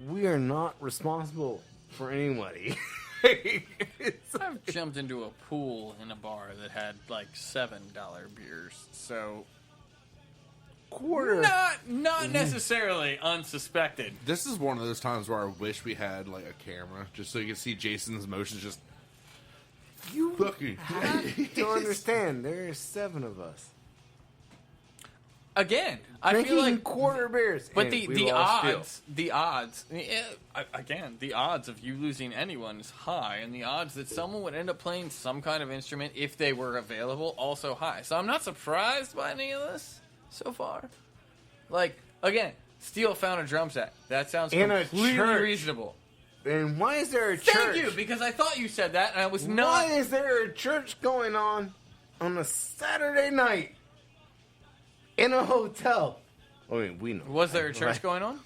We are not responsible for anybody. I've jumped into a pool in a bar that had like $7 beers, so quarter. not necessarily unsuspected. This is one of those times where I wish we had, like, a camera, just so you could see Jason's motions just... You Fucking... have to understand, there are 7 of us. Again, I Drinking feel like quarter beers. But and the we lost odds, again, the odds of you losing anyone is high, and the odds that someone would end up playing some kind of instrument if they were available also high. So I'm not surprised by any of this so far. Like, again, Steele found a drum set. That sounds In a completely church. reasonable. And why is there a church? Thank you, because I thought you said that, and I was Why not. is there a church going on a Saturday night in a hotel? I mean, we know. Was there a church Right. going on,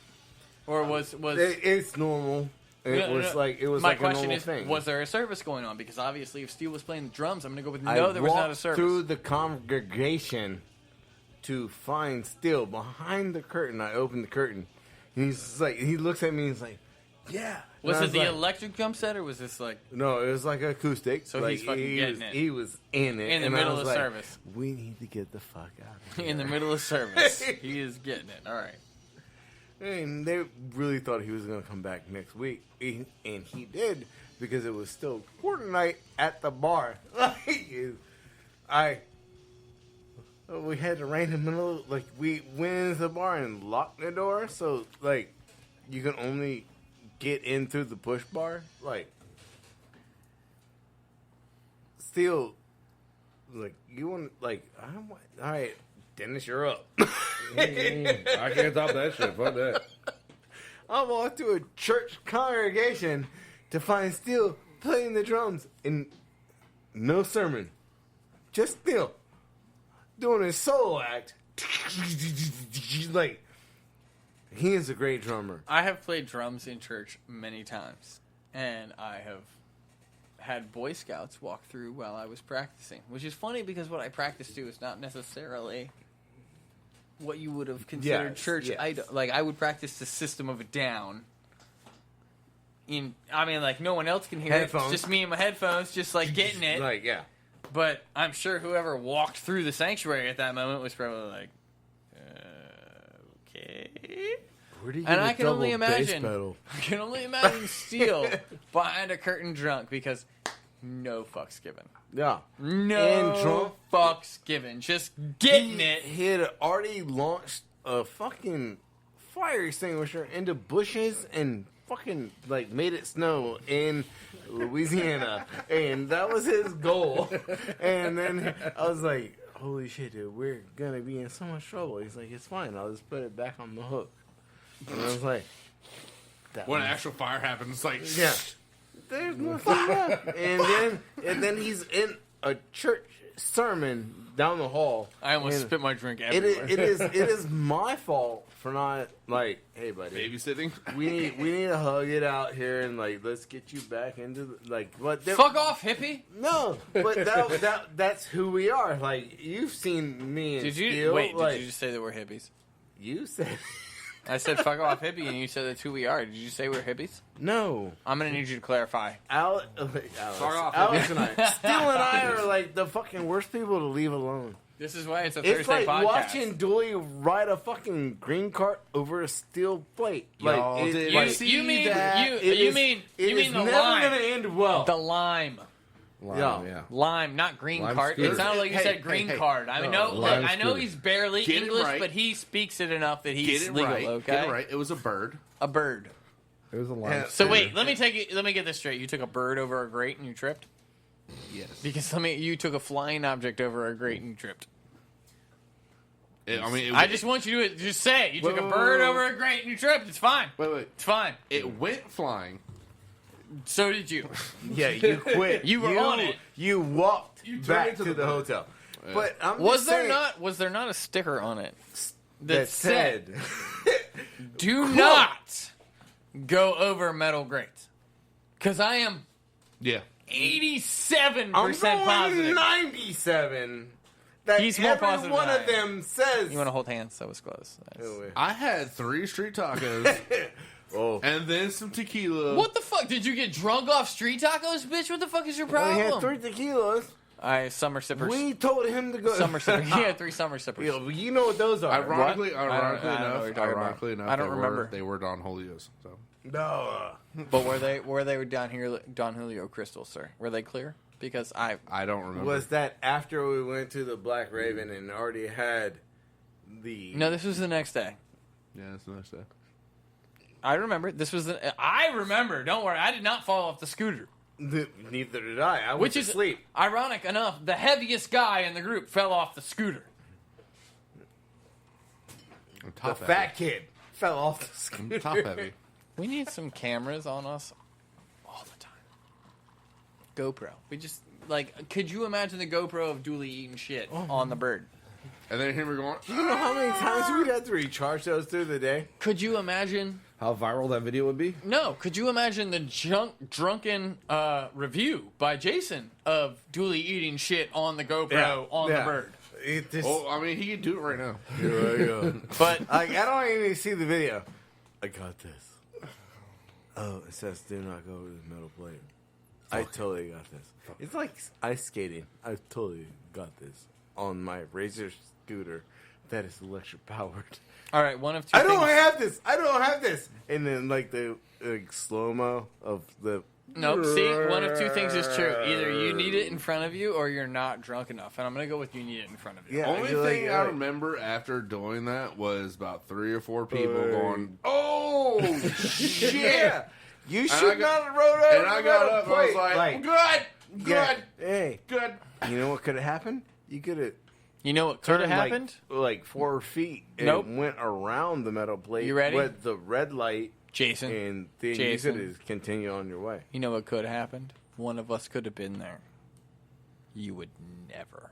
or was? It's normal. It No, was no. like it was My like a question normal is, thing. was there a service going on? Because obviously, if Steele was playing the drums, I'm going to go with I no. There was not a walked service. through the congregation to find Steele behind the curtain. I opened the curtain. And he's just like, he looks at me and he's like, yeah. Was And I it the like, electric drum set, or was this like No, it was like acoustic. So like, he's fucking getting it. He was in it. In the and I middle was of like, service. We need to get the fuck out of here. in the middle of service? He is getting it. All right. And they really thought he was going to come back next week. And he did, because it was still quarter night at the bar. We had to rain in the middle. Like, we went into the bar and locked the door. So, like, you can only get in through the push bar. Like, still, like, you want, like, all right, Dennis, you're up. I can't top that shit. Fuck that. I walked to a church congregation to find Steele playing the drums and no sermon. Just Steele doing his solo act. Like, he is a great drummer. I have played drums in church many times, and I have had Boy Scouts walk through while I was practicing, which is funny because what I practiced to is not necessarily what you would have considered church. Yes. I would practice the System of a Down. Like no one else can hear Headphones. it. It's just me and my headphones, just like getting it. Like, yeah. But I'm sure whoever walked through the sanctuary at that moment was probably like, okay. Where do you And get a I can only double bass imagine. pedal? I can only imagine Steele behind a curtain drunk because no fucks given. Yeah. No And drunk. fucks given. Just getting it. He had already launched a fucking fire extinguisher into bushes and fucking like made it snow in Louisiana, and that was his goal. And then I was like, "Holy shit, dude, we're gonna be in so much trouble." He's like, "It's fine. I'll just put it back on the hook." And I was like, When an actual fire happens, it's like, "Yeah, there's no fire." And then he's in a church sermon down the hall. I almost and spit my drink It everywhere. is my fault for not like, hey buddy, babysitting. we need to hug it out here and like let's get you back into the, like what Fuck off, hippie. no, but that's who we are. Like you've seen me and Did you Steele, wait? like, Did you just say that we're hippies? you said I said fuck off, hippie, and you said that's who we are. Did you say we're hippies? no. I'm gonna need you to clarify. Alex, off, Alex and I, Steele and I are like the fucking worst people to leave alone. This is why it's a It's Thursday like podcast. watching Dooley ride a fucking green cart over a steel plate. Like Y'all it- did like, see you mean that. you it you is- mean it you is mean the never lime? gonna end well. The lime. Lime, Yeah. Lime, not green Lime cart. scooter. It sounded like you Hey, said green hey, hey. card. I mean, no, lime I know scooter. he's barely Get it English, right. but he speaks it enough that Get he's it legal. right. Okay, Get it right. It was a bird. a bird. It was a lime. Yeah. So scooter. wait, let me get this straight. You took a bird over a grate and you tripped? Yes. Because you took a flying object over a grate and you tripped. I just want you to just say it. You took a bird over a grate and you tripped. It's fine. wait. It's fine. It went flying. So did you. Yeah, you quit. You were on it. You walked turned back into to the the boat. hotel. But I'm Was just there saying not a sticker on it that said do not go over metal grates? Because I am Yeah. 87% I'm going positive. 97. That He's more every positive one than of I am. them says. You want to hold hands? That was close. Nice. I had 3 street tacos Oh, and then some tequila. What the fuck? Did you get drunk off street tacos, bitch? What the fuck is your we had problem? 3 tequilas. Summer sippers. We told him to go. Summer sippers. He had 3 summer sippers. Yeah, well, you know what those are. Ironically, I don't know what you're talking about. I don't remember. They were Don Julio's. So No. But were they Don Julio crystals, sir? Were they clear? Because I don't remember. Was that after we went to the Black Raven and already had the... No, this was the next day. Yeah, that's the next day. I remember. I remember. Don't worry. I did not fall off the scooter. Neither did I. I went Which to is sleep. ironic enough. The heaviest guy in the group fell off the scooter. I'm The top fat kid fell off the scooter. Top heavy. We need some cameras on us all the time. GoPro. We just could you imagine the GoPro of Dooley eating shit on the bird? And then him going. You know how many times we'd have to recharge those through the day? Could you imagine? How viral that video would be? No. Could you imagine the drunken review by Jason of Dooley eating shit on the GoPro on the bird? It just, Oh, I mean, he could do it right now. here I go. But I don't even see the video. I got this. Oh, it says do not go over the metal plate. I totally got this. It's like ice skating. I totally got this on my Razor scooter that is electric powered. all right, one of two. I don't things. have this. I don't have this. And then like the slow mo of the. Nope. See, one of two things is true. Either you need it in front of you, or you're not drunk enough. And I'm gonna go with you need it in front of you. Yeah, Only you're thing like, I remember after doing that was about 3 or 4 people going, "Oh yeah, you I should got- not have rode over." and I the got metal up and I was plate. like, good, yeah, good, hey, good. you know what could have happened? You could have You know what could have turned happened? like 4 feet and Nope. went around the metal plate. You ready? With the red light, Jason. and then Jason. you could just continue on your way. You know what could have happened? One of us could have been there. You would never.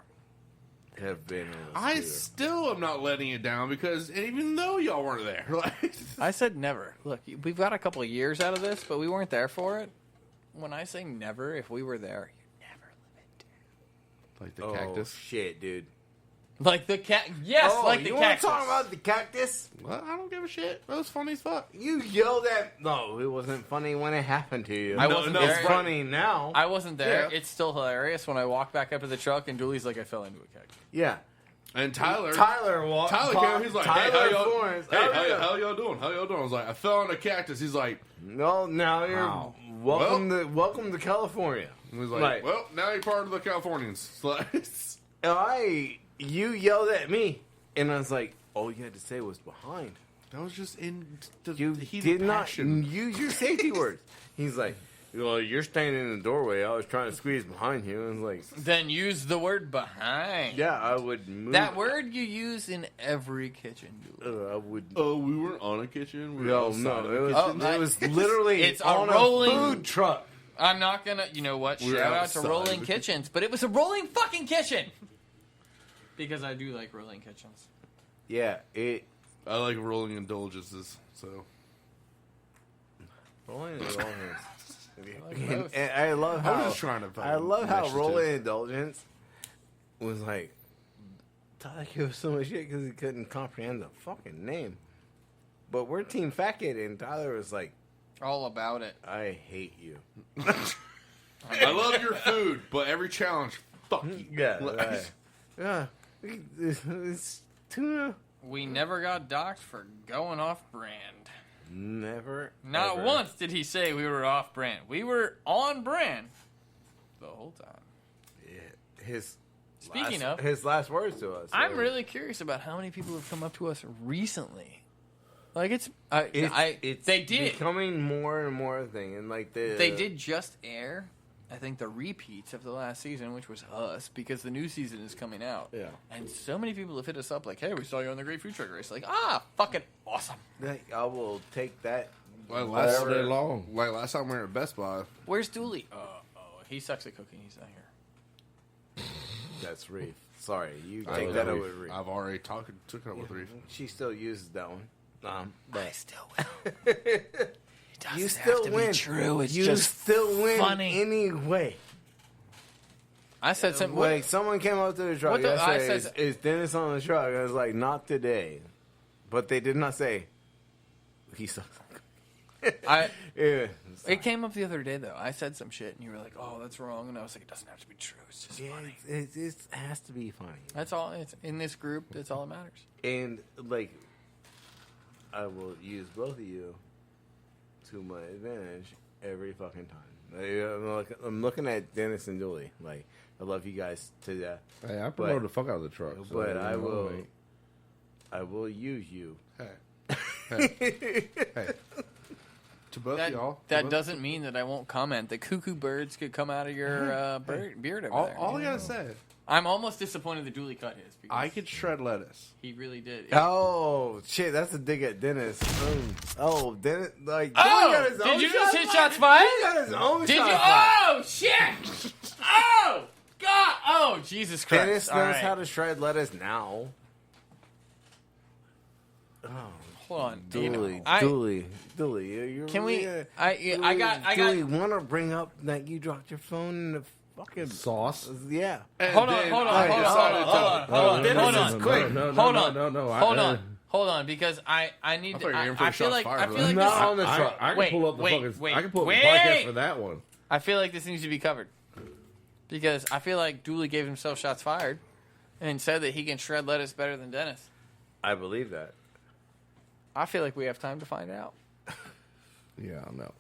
Have been. On a I scooter. still am not letting it down because even though y'all weren't there, like, I said never. Look, we've got a couple of years out of this, but we weren't there for it. When I say never, if we were there, you never lived. like the Oh cactus. shit, dude! Like the cat. Yes, Oh, like the you want cactus. to talk about the cactus? Well, I don't give a shit. That was funny as fuck. You yelled at. No, it wasn't funny when it happened to you. I wasn't It's there. funny now. I wasn't there. Yeah. It's still hilarious when I walk back up to the truck and Dooley's like, I fell into a cactus. Yeah. And Tyler walked. came. He's like, "Hey, how y'all? Florence, Hey, how how, you- how y'all doing? How y'all doing?" I was like, "I fell on a cactus." He's like, No, now you're Wow. welcome to California. he was like, Right. "Well, now you're part of the Californians." You yelled at me, and I was like, all you had to say was behind. That was just in the You heat did of not passion. use your safety words. He's like, well, you're standing in the doorway. I was trying to squeeze behind you. And I was like, Then use the word behind. yeah, I would move. That word you use in every kitchen, Dooley. I would. Oh, we weren't on a kitchen. We were No, outside no, of a it was, kitchen. Oh, it was literally it's a on rolling- food truck. I'm not gonna. You know what? We're Shout out to outside. Rolling Kitchens, but it was a rolling fucking kitchen. Because I do like rolling kitchens. Yeah, I like rolling indulgences. So rolling indulgence. like both. And I love how I was just trying to. I love how mesh the rolling two. indulgence was like. Tyler gave us so much shit because he couldn't comprehend the fucking name. But we're Team Fat Kid, and Tyler was like, All about it. I hate you. I love your food, but every challenge, fuck you. Yeah, right. Yeah. It's tuna. We never got docked for going off brand. Never. Not ever. once did he say we were off brand. We were on brand the whole time. Yeah. His Speaking last, of- his last words to us. I'm were, really curious about how many people have come up to us recently. Like It's they did. becoming more and more a thing, and like They did just air, I think, the repeats of the last season, which was us, because the new season is coming out. Yeah. And so many people have hit us up like, hey, we saw you on the Great Food Truck Race. Like, fucking awesome. Like, I will take that. Like All last, day long. like last time we were at Best Buy. Where's Dooley? He sucks at cooking. He's not here. That's Reef. Sorry, you I take was that like, over Reef. I've already took it up with Reef. She still uses that one. I But still will. It doesn't you still have to win. be true. It's you just still win funny. anyway. I said something. Like someone came up to the truck What the- I yesterday. said- Is Dennis on the truck? I was like, not today. But they did not say he sucks. I Yeah. It came up the other day though. I said some shit and you were like, "Oh, that's wrong," and I was like, "It doesn't have to be true. It's just Yeah, funny." it has to be funny. That's all. It's in this group. That's all that matters. And like, I will use both of you to my advantage every fucking time. Like, I'm looking at Dennis and Julie. Like, I love you guys to death. Hey, I promoted the fuck out of the truck. So, But you I know, will. mate. I will use you. Hey, hey. To both That, of y'all. that doesn't mean that I won't comment. The cuckoo birds could come out of your beard over there. All I gotta say, I'm almost disappointed that Dooley cut his. Because I could shred lettuce. He really did. Oh shit! That's a dig at Dennis. Oh, Dennis! Like, Oh! Joey got his Did own you just hit fired? shots fired? He got his own Did you? shots fired. Oh shit! Oh God! Oh Jesus Christ! Dennis All knows right. how to shred lettuce now. Oh, Hold on, Dooley, I- Dooley. You're Can we? really, I got. Dooley, want to bring up that you dropped your phone in the fucking Sauce. Yeah. And Hold on, then hold on, I hold on, decided hold on, to- hold on, Dennis hold is on. quick. No, Hold on. no. Hold on, because I need I to. thought you were aiming for I the feel shots like fired, I feel right? like Not on this. the truck. I can Wait, pull up the wait, fucking. wait, I can pull up wait. the podcast for that one. I feel like this needs to be covered because I feel like Dooley gave himself shots fired and said that he can shred lettuce better than Dennis. I believe that. I feel like we have time to find out. Yeah, no.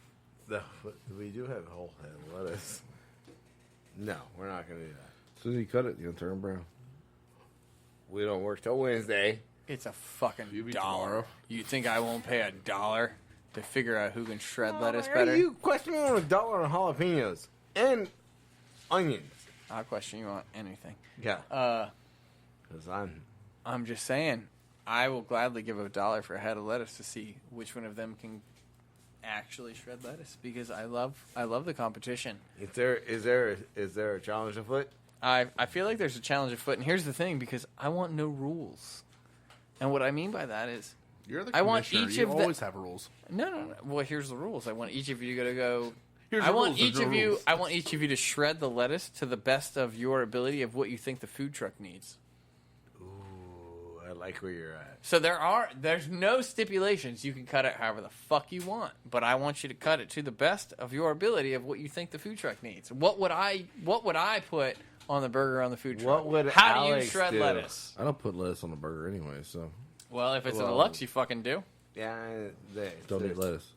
No, but we do have a whole head of lettuce. No, we're not going to do that. As soon as you cut it, you'll turn brown. We don't work till Wednesday. It's a fucking You be $1. tomorrow. You think I won't pay $1 to figure out who can shred lettuce Why better? Are you questioning on $1 on jalapenos and onions? I'll question you on anything. Yeah. Because I'm just saying, I will gladly give $1 for a head of lettuce to see which one of them can actually shred lettuce, because I love the competition. Is there a challenge afoot? I feel like there's a challenge afoot, and here's the thing, because I want no rules. And what I mean by that is, You're the I want commissioner. each You of the- always have rules. no. Well, here's the rules. I want each of you to go. Here's I the want rules, each there's of no you. rules. I want each of you to shred the lettuce to the best of your ability of what you think the food truck needs. Ooh, I like where you're at. So there's no stipulations. You can cut it however the fuck you want, but I want you to cut it to the best of your ability of what you think the food truck needs. What would I put on the burger on the food truck? What would How do you Alex shred do? lettuce? I don't put lettuce on the burger anyway, so Well, if it's a Well- deluxe, you fucking do. Yeah, don't eat lettuce.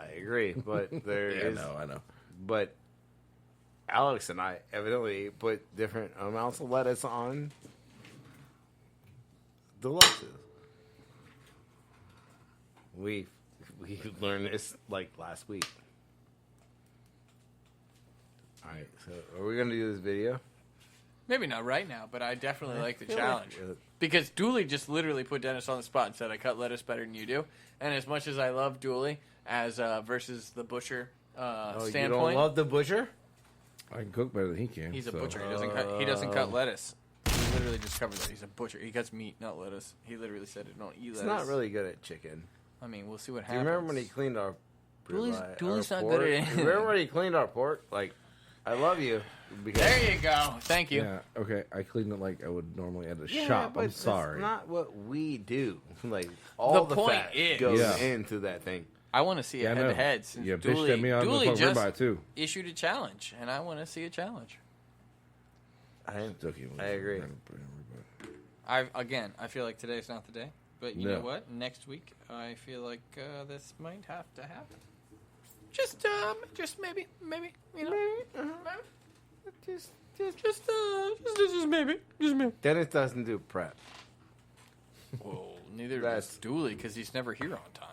I agree, but there is. I know. But Alex and I evidently put different amounts of lettuce on deluxes. We learned this like last week. All right, so are we gonna do this video? Maybe not right now, but I definitely like the feel challenge. like- Because Dooley just literally put Dennis on the spot and said, I cut lettuce better than you do. And as much as I love Dooley as versus the butcher Oh, you standpoint, don't love the butcher? I can cook better than he can. he's a so. butcher. He doesn't cut lettuce. He literally just covered that. He's a butcher. He cuts meat, not lettuce. He literally said it. Don't eat lettuce. He's not really good at chicken. I mean, we'll see what Do you happens. remember when he cleaned our Dooley's our not pork? good at You remember when he cleaned our pork? Like, I love you. Because There you go. Thank you. Yeah, okay. I cleaned it like I would normally at a Yeah, shop. but I'm that's sorry. not what we do. Like all The the, point fat is- goes Yeah. into that thing. I want to see Yeah, a I head know. to head. Since Yeah, bitched at me on the Dooley fuck just ribeye too. issued a challenge, and I want to see a challenge. I Took you. I agree. I feel like today's not the day, but you No. know what? Next week, I feel like this might have to happen. Just maybe, you know, maybe. Just maybe, Dennis doesn't do prep. Well, neither That's- does Dooley because he's never here on time.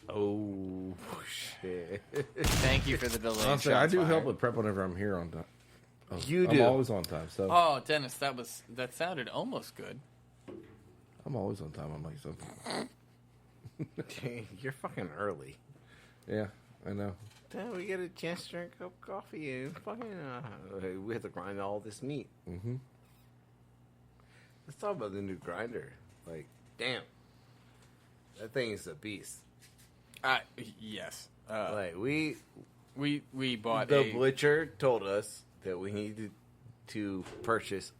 Oh shit! Thank you for the delay. Honestly, I shots do help fired. with prep whenever I'm here on time. Oh, You I'm do. always on time, so Oh, Dennis, that sounded almost good. I'm always on time. I'm like something. You're fucking early. Yeah, I know. Then we get a chance to drink a cup of coffee and fucking we have to grind all this meat. Mm-hmm. Let's talk about the new grinder. Like, damn, that thing is a beast. Yes. Like we bought the a butcher told us that we needed to purchase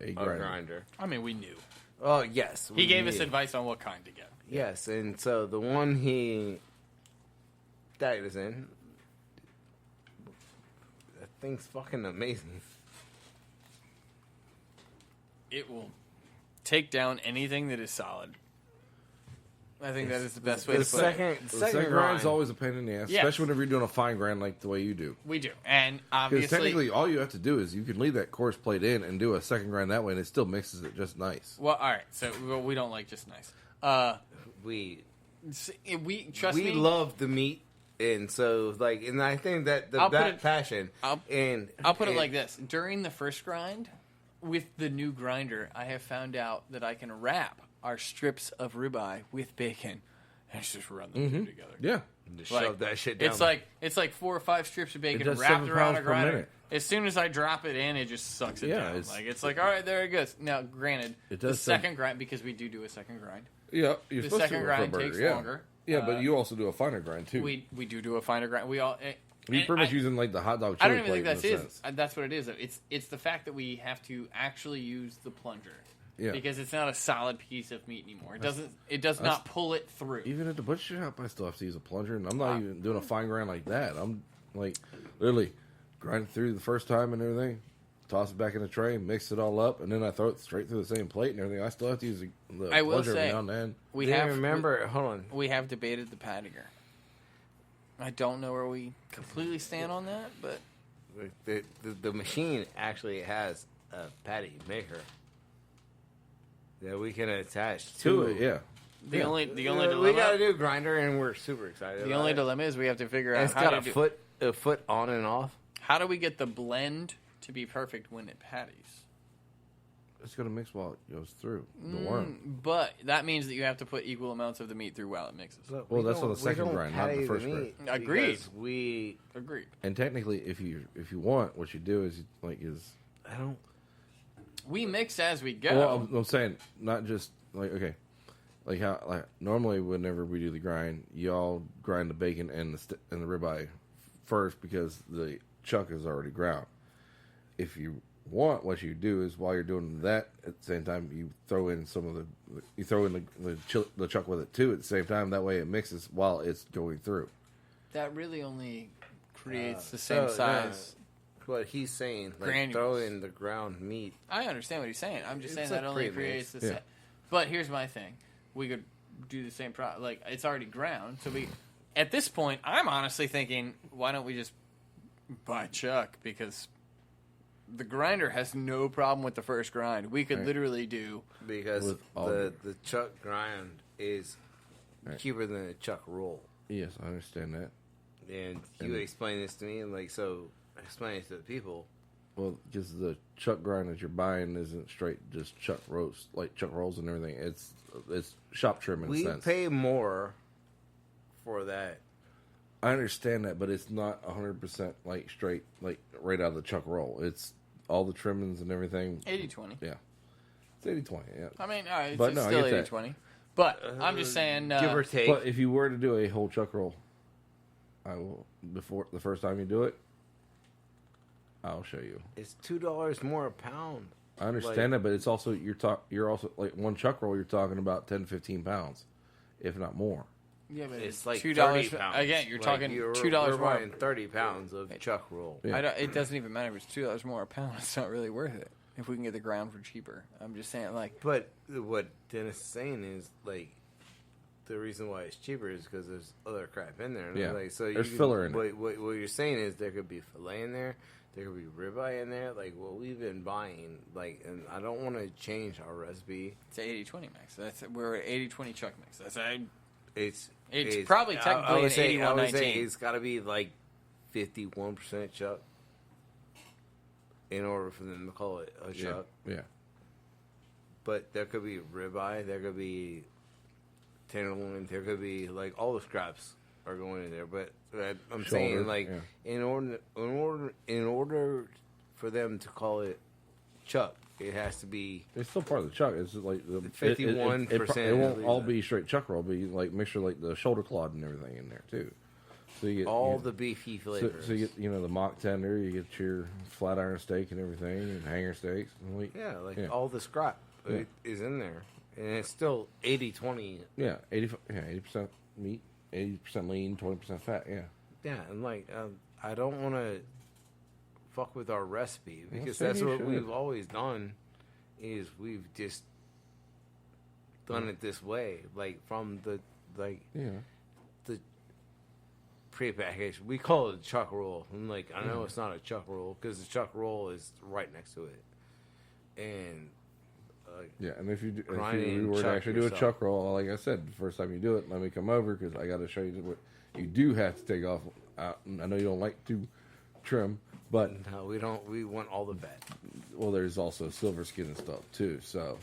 A a grinder. grinder. I mean, we knew. Oh yes, He we gave us needed- advice on what kind to get. Yes, and so the one he tagged us in, that thing's fucking amazing. It will take down anything that is solid. I think that is the best way The to put it. second The second grind's always a pain in the ass, Yes. especially whenever you're doing a fine grind like the way you do. We do, and Because obviously, technically, all you have to do is you can leave that coarse plate in and do a second grind that way, and it still mixes it just nice. well, all right. So we don't like just nice. we We trust we me. love the meat, and so like, and I think that I'll put that it- passion. I'll put it and- like this: during the first grind, with the new grinder, I have found out that I can wrap our strips of ribeye with bacon and just run them two together. Yeah. Just Like, shove that shit down. It's like 4 or 5 strips of bacon does wrapped 7 around pounds a per grinder. minute. As soon as I drop it in, it just sucks it Yeah, down. it's- Like it's like, all right, there it goes. Now, granted, It the does second grind, because we do a second grind. Yeah, you're The supposed second to grind for a burger, takes yeah. longer. Yeah, but you also do a finer grind too. We do a finer grind. We all. You're and pretty much I- using like the hot dog I chili don't even think plate that's in a it. sense. That's what it is. It's the fact that we have to actually use the plunger. Yeah. Because it's not a solid piece of meat anymore. It does not pull it through. Even at the butcher shop, I still have to use a plunger, and I'm not even doing a fine grind like that. I'm like literally grind it through the first time and everything, toss it back in the tray, mix it all up, and then I throw it straight through the same plate and everything. I still have to use the I will plunger say- every now and then. We Do you have remember? Hold on. we have debated the pattier. I don't know where we completely stand on that, but The machine actually has a patty maker that we can attach to it. Yeah. the only We dilemma got a new grinder, and we're super excited. the about only it. dilemma is we have to figure And out it's how got to a foot on and off. how do we get the blend to be perfect when it patties. it's going to mix while it goes through the worm. But that means that you have to put equal amounts of the meat through while it mixes. Well, that's on the second grind, not the first grind. Agreed. We Agreed. And technically, if you want, what you do is I don't. We mix as we go. Well, I'm saying not just okay, how normally whenever we do the grind, y'all grind the bacon and the ribeye first because the chuck is already ground. If you want, what you do is while you're doing that at the same time, you throw in the chuck with it too at the same time. That way, it mixes while it's going through. That really only creates the same size. What he's saying, Granules. throw in the ground meat. I understand what he's saying. I'm just saying It's that only pre-mixed. creates the Yeah. same. But here's my thing: we could do the same it's already ground. So at this point, I'm honestly thinking, why don't we just buy chuck? Because the grinder has no problem with the first grind. We could literally do Because With all the chuck grind is Right. cheaper than a chuck roll. Yes, I understand that. And you explain this to me, and so explain it to the people. Well, because the chuck grind that you're buying isn't straight just chuck roast, like chuck rolls and everything. It's shop trim in a We sense. pay more for that. I understand that, but it's not 100% like straight, like right out of the chuck roll. It's all the trimmings and everything. 80-20. Yeah. It's 80-20, yeah. I mean, all right, But it's no, I still get that. 80-20. But I'm just saying, Give or take. But if you were to do a whole chuck roll, I will, before the first time you do it, I'll show you. It's $2 more a pound. I understand that, but it's also, you're also, like one chuck roll, you're talking about 10, 15 pounds, if not more. yeah, but It's like $2 $30 pounds. again. You're talking $2 We're more. buying 30 pounds of chuck roll. Yeah. It doesn't even matter if it's $2 more a pound. It's not really worth it if we can get the ground for cheaper. I'm just saying, But what Dennis is saying is the reason why it's cheaper is because there's other crap in there. And Yeah. so There's filler in it. What you're saying is there could be filet in there. There could be ribeye in there. What we've been buying. And I don't want to change our recipe. it's an 80-20 mix. We're at 80-20 chuck mix. It's probably technically I would an say, 81-19. I would say it's got to be 51% chuck in order for them to call it a Yeah. chuck. Yeah. But there could be ribeye, there could be tenderloin, there could be all the scraps are going in there. But I'm saying yeah. in order for them to call it chuck, it has to be It's still part of the chuck. It's like the 51%. It won't all be straight chuck roll. It'll be mixture the shoulder clod and everything in there too. So you get all the beefy flavors. So you get the mock tender. You get your flat iron steak and everything, and hanger steaks. And all the scrap is in there, and it's still 80-20. Yeah, 80% meat, 80% lean, 20% fat. Yeah. Yeah, and I don't want to fuck with our recipe because saying that's you what should. we've always done. Is we've just done it this way, from the the prepackaged. We call it a chuck roll. And I know it's not a chuck roll because the chuck roll is right next to it, and Yeah, and if you grinding were to chuck actually do a yourself. chuck roll, like I said, the first time you do it, let me come over because I got to show you what you do have to take off. I know you don't like to trim, but no, we don't. We want all the fat. well, there's also silver skin and stuff too, so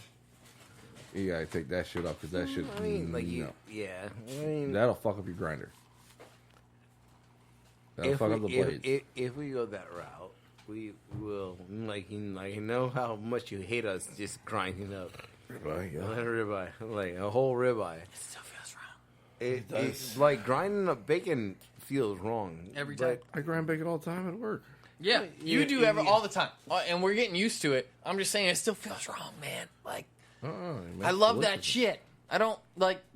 you gotta take that shit off because that shit. I mean, that'll fuck up your grinder. That'll fuck up the blades. If we go that route, we will you know how much you hate us just grinding up Ribeye, yeah. a ribeye, a whole ribeye. It still feels wrong. It's grinding up bacon feels wrong Every time. I grind bacon all the time at work. Yeah, you do all the time. And we're getting used to it. I'm just saying it still feels wrong, man. I love that shit. I don't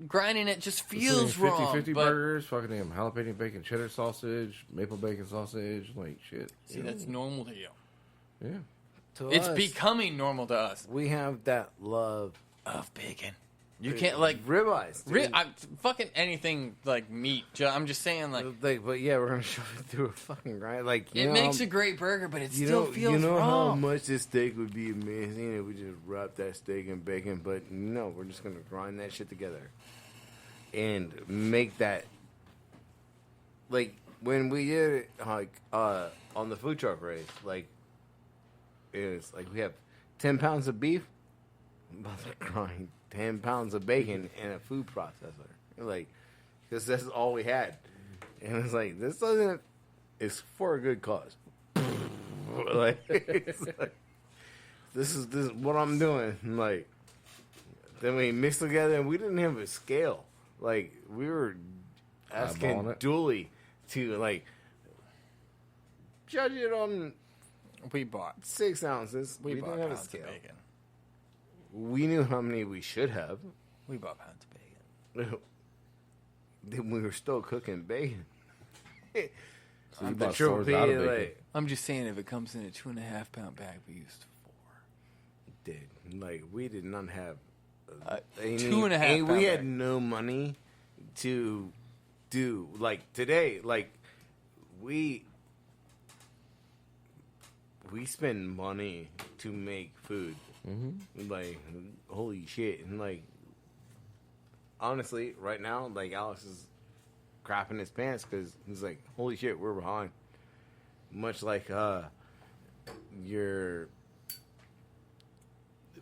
grinding it just feels wrong. 50-50 but- burgers, fucking damn jalapeno bacon cheddar sausage, maple bacon sausage, shit. See, that's normal to you. Yeah. To It's us, becoming normal to us. we have that love Of bacon. You can't ribeyes. dude. fucking anything meat. I'm just saying but yeah, we're gonna shove it through a fucking grind. it makes a great burger, but it still feels you know how wrong. much this steak would be amazing if we just wrap that steak in bacon, but no, we're just gonna grind that shit together and make that when we did it on the food truck race, it's we have 10 pounds of beef, about to grind 10 pounds of bacon in a food processor. Like, because that's all we had. And it's like, this doesn't, it's for a good cause. Like, it's like, this is what I'm doing. Like, then we mixed together and we didn't have a scale. Like, we were asking Dooley to, like, judge it on We bought 6 ounces. we didn't bought have a pounds of scale. bacon. We knew how many we should have. We bought pounds of bacon. Then we were still cooking bacon. So you The bought stores out of torpedo, bacon. I'm just saying, if it comes in a 2.5 pound bag, we used 4. Like, we did not have 2.5 and we pound had bag. no money to do, like, today, like, we spend money to make food. Mm-hmm. Like, holy shit. And, like, honestly, right now, like, Alex is crapping his pants because he's like, holy shit, we're behind. Much like your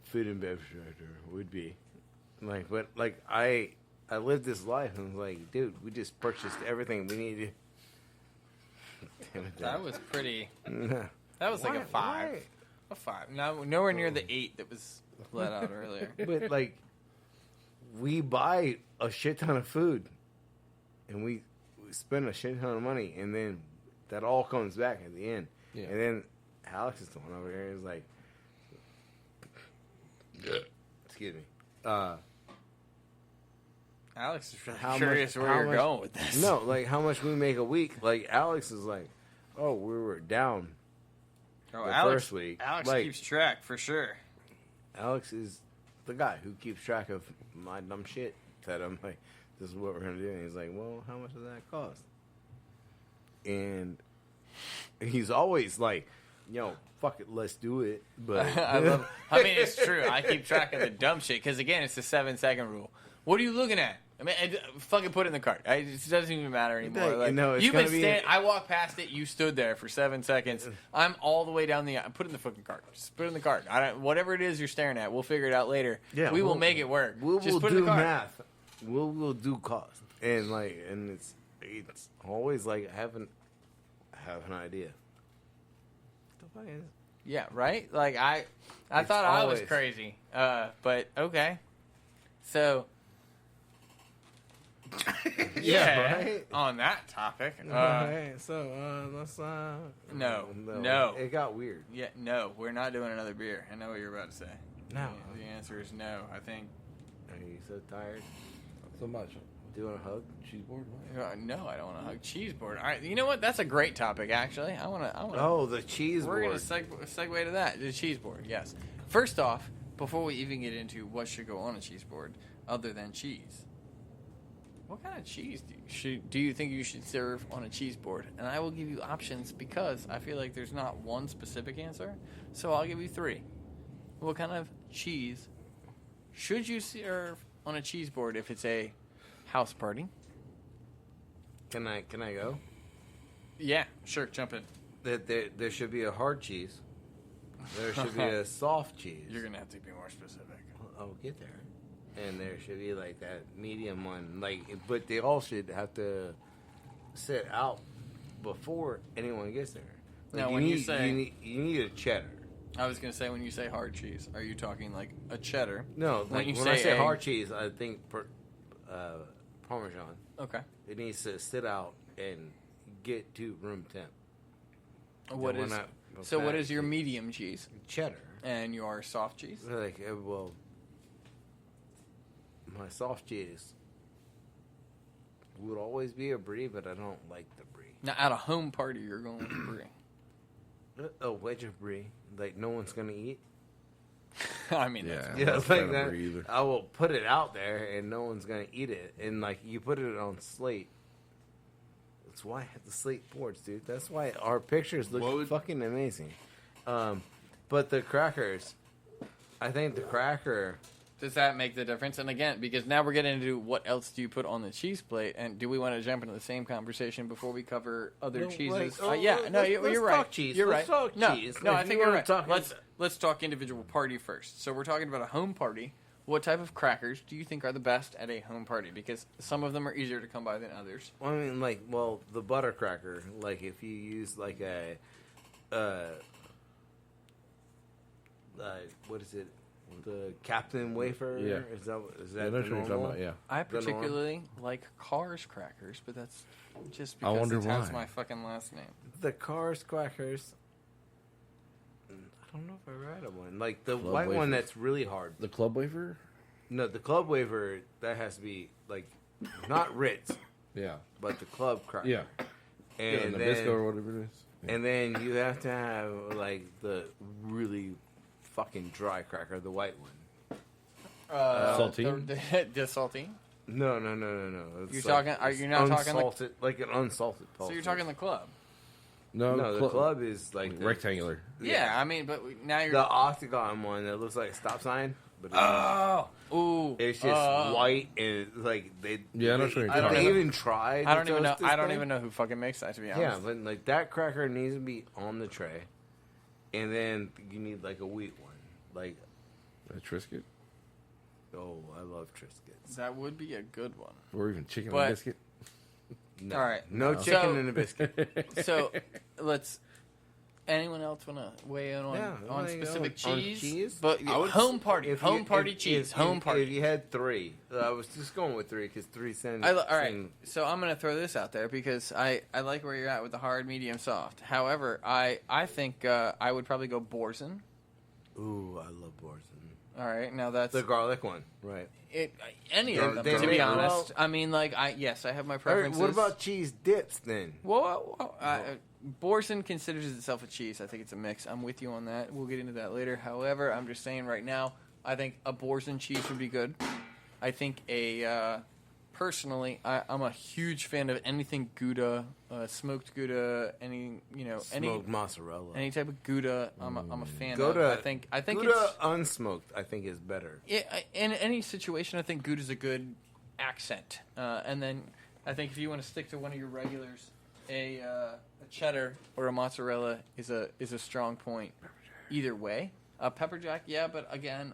food and beverage director would be. Like, but, like, I lived this life and was like, dude, we just purchased everything we needed. Damn it, That was pretty. Nah. That was like a 5. Why? A 5. No, nowhere near the 8 that was let out earlier. But, like, we buy a shit ton of food and we spend a shit ton of money, and then that all comes back at the end. Yeah. And then Alex is the one over here is like, excuse me. Alex is really How curious much- where how you're much- going with this. No, like how much we make a week. Like Alex is like, oh, we were down. Oh, the Alex, first week. Alex Like- keeps track for sure. Alex is the guy who keeps track of my dumb shit. That I'm like, this is what we're gonna do. And he's like, well, how much does that cost? And he's always like, yo, fuck it, let's do it. But I mean, it's true. I keep track of the dumb shit because, again, it's the 7-second rule. What are you looking at? I mean, fucking put it in the cart. It doesn't even matter anymore. Like, Like, no, it's you've been gonna be- standing. I walked past it. You stood there for 7 seconds. I'm all the way down the aisle. Put it in the fucking cart. Just put it in the cart. Whatever it is you're staring at, we'll figure it out later. Yeah, we will we'll- make it work. we'll Just put it in do the cart. math. We'll do cost. And like, and it's always like have an idea. The fuck is? Yeah, right? Like, I It's thought I was always- crazy. But, okay. So, yeah, right? on that topic. Alright, so let's No. It got weird. Yeah, no, we're not doing another beer. I know what you're about to say. No. The answer is no. I think, Are you so tired? So much. Doing a hug? Cheese board? no, I don't want to hug cheese board. All right, you know what? That's a great topic, actually. I want to. Oh, the cheese We're board. going to segue to that. The cheese board, yes. First off, before we even get into what should go on a cheese board other than cheese, what kind of cheese do you think you should serve on a cheese board? And I will give you options because I feel like there's not one specific answer. So I'll give you 3. What kind of cheese should you serve on a cheese board if it's a house party? Can I go? Yeah, sure, jump in. That there should be a hard cheese. There should be a soft cheese. You're going to have to be more specific. I'll get there. And there should be like that medium one, like, but they all should have to sit out before anyone gets there. Like, Now, when you say- you need a cheddar. I was going to say, when you say hard cheese, are you talking like a cheddar? No, like, when I say hard cheese, I think Parmesan. Okay. It needs to sit out and get to room temp. What we're is not so? What fat is your cheese. medium cheese Cheddar. and your soft cheese? Like, well, my soft cheese would always be a brie, but I don't like the brie. Now, at a home party, you're going with brie. A wedge of brie, like no one's gonna eat. I mean, that's Yeah. Yeah, That's it's like not a that. brie either. I will put it out there, and no one's gonna eat it. And like you put it on slate. That's why I have the slate boards, dude. That's why our pictures look What would- fucking amazing. But the crackers, I think the cracker. Does that make the difference? And again, because now we're getting into what else do you put on the cheese plate, and do we want to jump into the same conversation before we cover other No, cheeses? like, yeah, no, let's you're talk right. cheese. You're Let's right. talk No, cheese. no, If I you think you're wanna right. talk- let's talk individual party first. So we're talking about a home party. What type of crackers do you think are the best at a home party? Because some of them are easier to come by than others. Well, I mean, the butter cracker. Like, if you use like a, what is it? The Captain Wafer? Yeah. Is that I know what you're talking about, yeah. I particularly like Cars crackers, but that's just I because wonder that's why. my fucking last name. The Cars crackers. I don't know if I read one. Like the Club white one wafer. that's really hard. The club wafer? No, the Club Wafer, that has to be like not Ritz, Yeah. but the Club cracker. Yeah. And Nabisco then, or whatever it is. Yeah. and then you have to have like the really fucking dry cracker, the white one. Saltine? The saltine? No. It's You're talking- are you not talking like- unsalted, like an unsalted? So you're pulse. talking the club? No, the club is like the, rectangular. Yeah, I mean, but now you're... the octagon one that looks like a stop sign, but ooh. it's just white and it's like they. Yeah, I know what you're talking they about. even tried. I to don't even know. toast this I don't thing. even know who fucking makes that. To be Yeah, honest. but like that cracker needs to be on the tray, and then you need like a wheat one. Like, A Triscuit? oh, I love Triscuits. That would be a good one. Or even chicken But- and biscuit? No, All right. no So- chicken and a biscuit. So let's. Anyone else want to weigh in on, Yeah, on like, specific on cheese? cheese? But I would- home party, If home you- party if- cheese, if home you, party. If you had three, I was just going with three because three cents. All right, so I'm going to throw this out there because I like where you're at with the hard, medium, soft. However, I think I would probably go Borzen. Ooh, I love Borzen. All right, now that's The garlic one, right? any They're- of them. they To be make- honest, I mean, like I have my All right, preferences. what about cheese dips then? Well, Borzen considers itself a cheese. I think it's a mix. I'm with you on that. We'll get into that later. However, I'm just saying right now, I think a Borzen cheese would be good. I think personally, I'm a huge fan of anything Gouda, smoked Gouda, any Smoked mozzarella. any type of Gouda. I'm a fan Gouda, of. I think Gouda it's unsmoked. I think is better. in any situation. I think Gouda's a good accent. And then I think if you want to stick to one of your regulars, a cheddar or a mozzarella is a strong point. Either way, pepper jack, yeah, but again,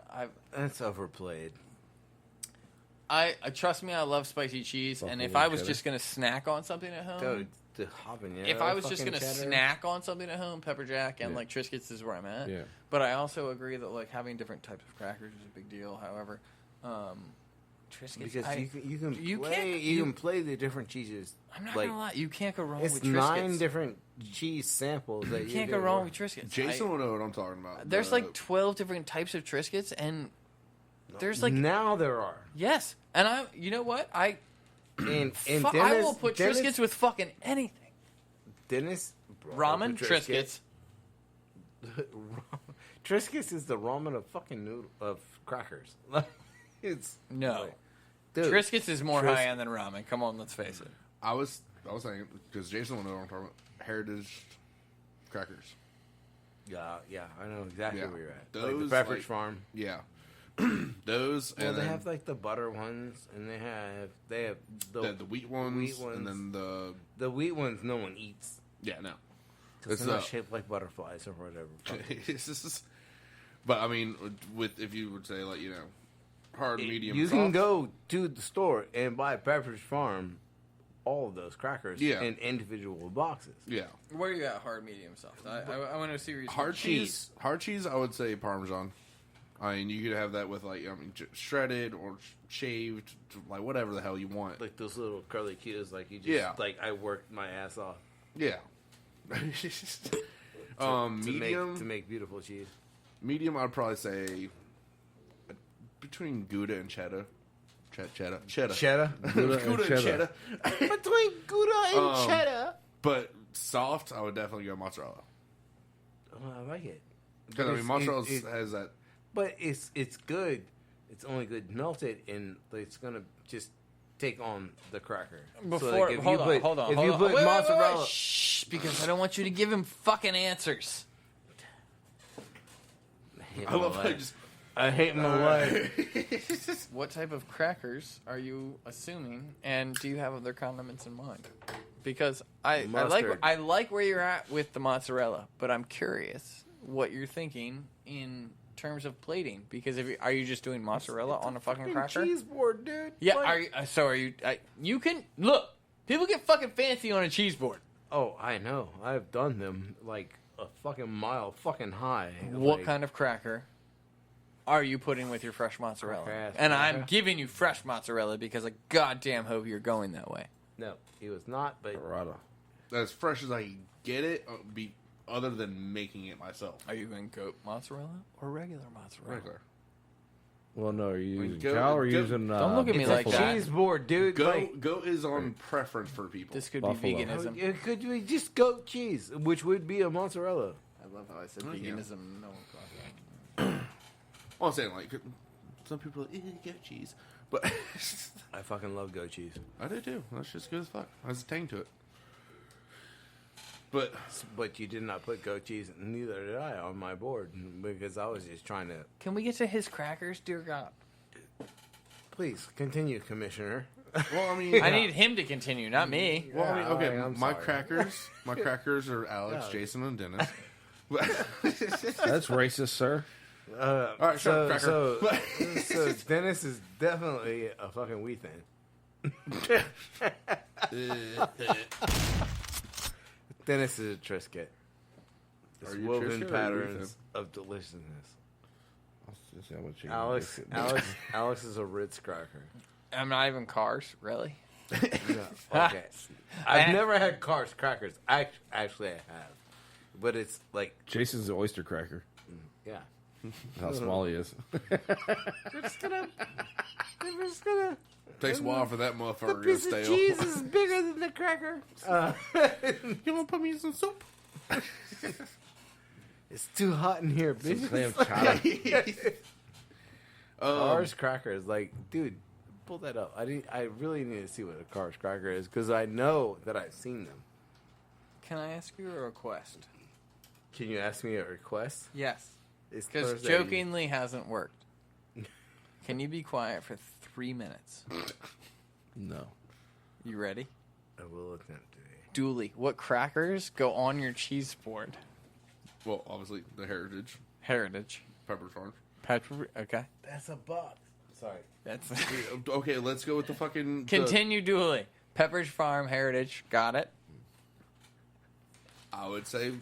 That's overplayed. I trust me, I love spicy cheese, and if Buffalo I was cheddar. just gonna snack on something at home, Dude, the habanero. if I was just fucking gonna cheddar. snack on something at home, pepper jack and Yeah. like Triscuits is where I'm at. Yeah. But I also agree that like having different types of crackers is a big deal. However, Triscuits, because you you can play the different cheeses. I'm not like, gonna lie, you can't go wrong it's with Triscuits. 9 different cheese samples that You can't go wrong with Triscuits. Jason will know what I'm talking about. There's like 12 different types of Triscuits, and there's like now there are. yes, and you know what And I Dennis, will put Dennis, Triscuits with fucking anything. Dennis brought Ramen, up the Triscuits. Triscuits is the ramen of fucking noodle of crackers. It's No, like, dude, Triscuits is more Tris- high end than ramen. Come on, let's face it. I was saying because Jason will know what I'm talking about. Heritage crackers. Yeah, I know exactly Yeah. where you're at. Those, like the Pepperidge like- Farm. Yeah, those Well, and they then have like the butter ones, and they have the wheat ones, and then the wheat ones no one eats yeah no. because It's they're not shaped like butterflies or whatever. it's just, but I mean, with if you would say like hard, medium, You soft, can go to the store and buy Pepperidge Farm, all of those crackers Yeah. in individual boxes. yeah. Where are you at, hard, medium, soft? I want to see where you Hard cheese. Hard cheese, I would say Parmesan. I mean, you could have that with shredded or shaved, like whatever the hell you want. Like those little curly cues, like you just Yeah. like I worked my ass off Yeah. to Medium. make beautiful cheese. Medium, I'd probably say between Gouda and cheddar. Cheddar. Cheddar, Gouda and Gouda and cheddar. between Gouda and cheddar. But soft, I would definitely go mozzarella. Oh, I like it. Because I mean, mozzarella has that. But it's good. It's only good melted, and it's gonna just take on the cracker. Before, if hold you on. If Hold you on. put Wait, mozzarella, Shh, because I don't want you to give him fucking answers. I love how I hate my life. What type of crackers are you assuming, and do you have other condiments in mind? Because I Mustard. like where you're at with the mozzarella, but I'm curious what you're thinking in terms of plating? Because are you just doing mozzarella on a fucking cracker? Cheese board, dude. Yeah. Like- Are you? You can look. People get fucking fancy on a cheese board. Oh, I know. I've done them like a fucking mile fucking high. What Like, kind of cracker are you putting with your fresh mozzarella? Cracker. And I'm giving you fresh mozzarella because I goddamn hope you're going that way. No, he was not. But Burrata. As fresh as I can get it, other than making it myself. Are you going goat mozzarella or regular mozzarella? Regular. Well, no, are you Like, using goat- cow or goat- using? Don't look at me it's like a that. cheese board, dude. Goat is on preference for people. This could Buffalo. be veganism. It could be just goat cheese, which would be a mozzarella. I love how I said Oh, yeah. veganism. No one got that. Well, I'm saying, like, some people are like, goat cheese. But I fucking love goat cheese. I do too. That's just good as fuck. Has a tang to it. But But you did not put goat cheese, neither did I, on my board because I was just trying to. Can we get to his crackers, dear God? Please continue, Commissioner. well, I mean, I need him to continue, not me. Well, I mean, Yeah, okay, I'm my sorry. crackers are Alex, Yeah. Jason, and Dennis. That's racist, sir. All right, sure, cracker. So Dennis is definitely a fucking wheat thing. Dennis is a Triscuit. It's Are you woven Triscuit or are you patterns of deliciousness. Let's see how much you Alex is a Ritz cracker. I'm not even cars, really. No, okay. I've never had Cars crackers. Actually, I have, but it's like Jason's the oyster cracker. yeah. How small he is. We're just gonna. Takes a while for that The motherfucker to piece stale. of cheese is bigger than the cracker. You want to put me in some soup? It's too hot in here, Some bitch. clam chowder. Cars crackers, like, dude, pull that up. I really need to see what a Cars cracker is because I know that I've seen them. Can I ask you a request? Can you ask me a request? Yes. It's Because Thursday. jokingly hasn't worked. Can you be quiet for 3 minutes? No. You ready? I will attempt today. Dooley, what crackers go on your cheese board? Well, obviously, the Heritage, Heritage. Pepper Farm. Pepper. Okay. That's a box. Sorry. That's Okay, let's go with the fucking... Continue, Dooley. Pepperidge Farm, Heritage. Got it. I would say...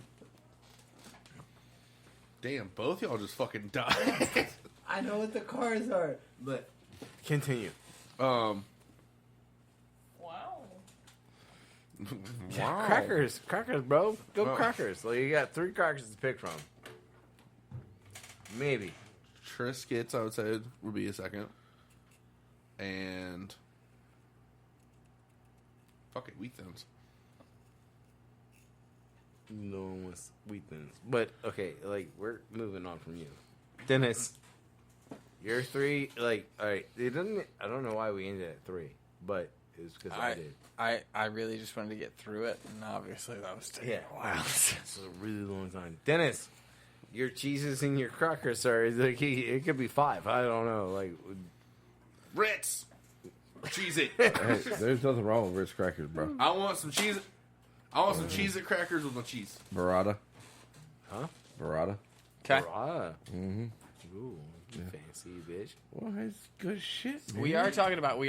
Damn, both y'all just fucking died. I know what the cars are, but continue. Wow. Wow. Crackers, bro. Go Well- crackers. Like you got 3 crackers to pick from. Maybe. Triscuits, I would say, would be a second. And... Fuck it, Wheat Thins. No one was wheat thins. But okay, like we're moving on from you, Dennis. Your 3, like, all right. It doesn't. I don't know why we ended at 3, but it was because I did. I really just wanted to get through it, and obviously that was taking a while. It's a really long time. Dennis, your cheeses and your crackers, sir. Like it could be 5. I don't know. Like Ritz! Cheese it. Hey, there's nothing wrong with Ritz crackers, bro. I want some cheese. I want some Cheez-It crackers with no cheese. Burrata. Huh? Burrata. Okay. ah, Mm-hmm. ooh, fancy bitch. Well, it's good shit, man. We are talking about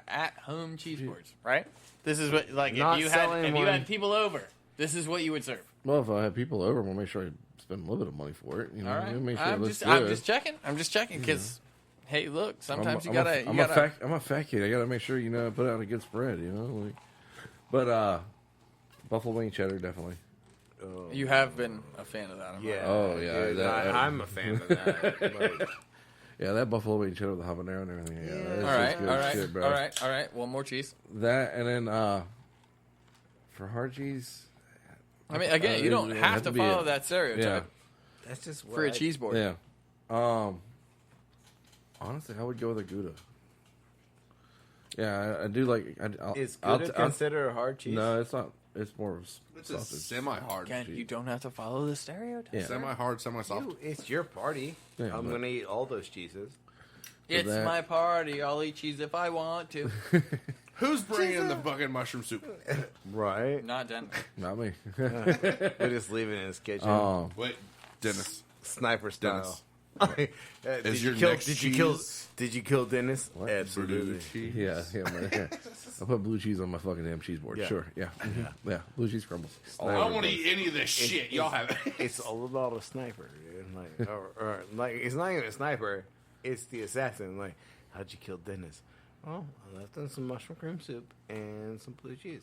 at-home cheese boards, right? This is what, like, Not if you selling one. had people over, this is what you would serve. Well, if I have people over, I'm gonna make sure I spend a little bit of money for it. You know, All right. make sure it I'm looks just good. I'm just checking because, hey, look, sometimes I'm you I'm gotta. a fat kid. I gotta make sure I put out a good spread. But buffalo wing cheddar definitely. You have been a fan of that. Yeah. Oh, yeah, dude, that- I'm a fan of that. Like, Yeah, that buffalo wing cheddar with the habanero and everything. Yeah, that's All just right, good all right, shit, bro. all right. One more cheese. That and then for hard cheese. I mean, again, you don't it have has to be follow a- that stereotype that's just what for a I- cheese board. Yeah. Honestly, I would go with a Gouda. Yeah, I do like. Is Gouda considered a hard cheese? No, it's not. It's more of It's a sausage. semi-hard. Again, you don't have to follow the stereotype. Yeah. Semi-hard, semi-soft. It's your party. Yeah, I'm but- gonna eat all those cheeses. It's that- my party. I'll eat cheese if I want to. Who's bringing the fucking mushroom soup? Right. Not done. Not me. We're just leaving it in his kitchen. Wait, Dennis. sniper style. Is your kill? next Did you kill? cheese Did you kill Dennis? What? Absolutely. blue cheese? Yeah, man. I put blue cheese on my fucking damn cheese board. Yeah. Sure, yeah. Yeah, blue cheese crumbles. I don't want to eat any of this shit. Y'all have it. It's all about a sniper, dude. Like, or like, it's not even a sniper. It's the assassin. Like, how'd you kill Dennis? Oh, I left him some mushroom cream soup and some blue cheese.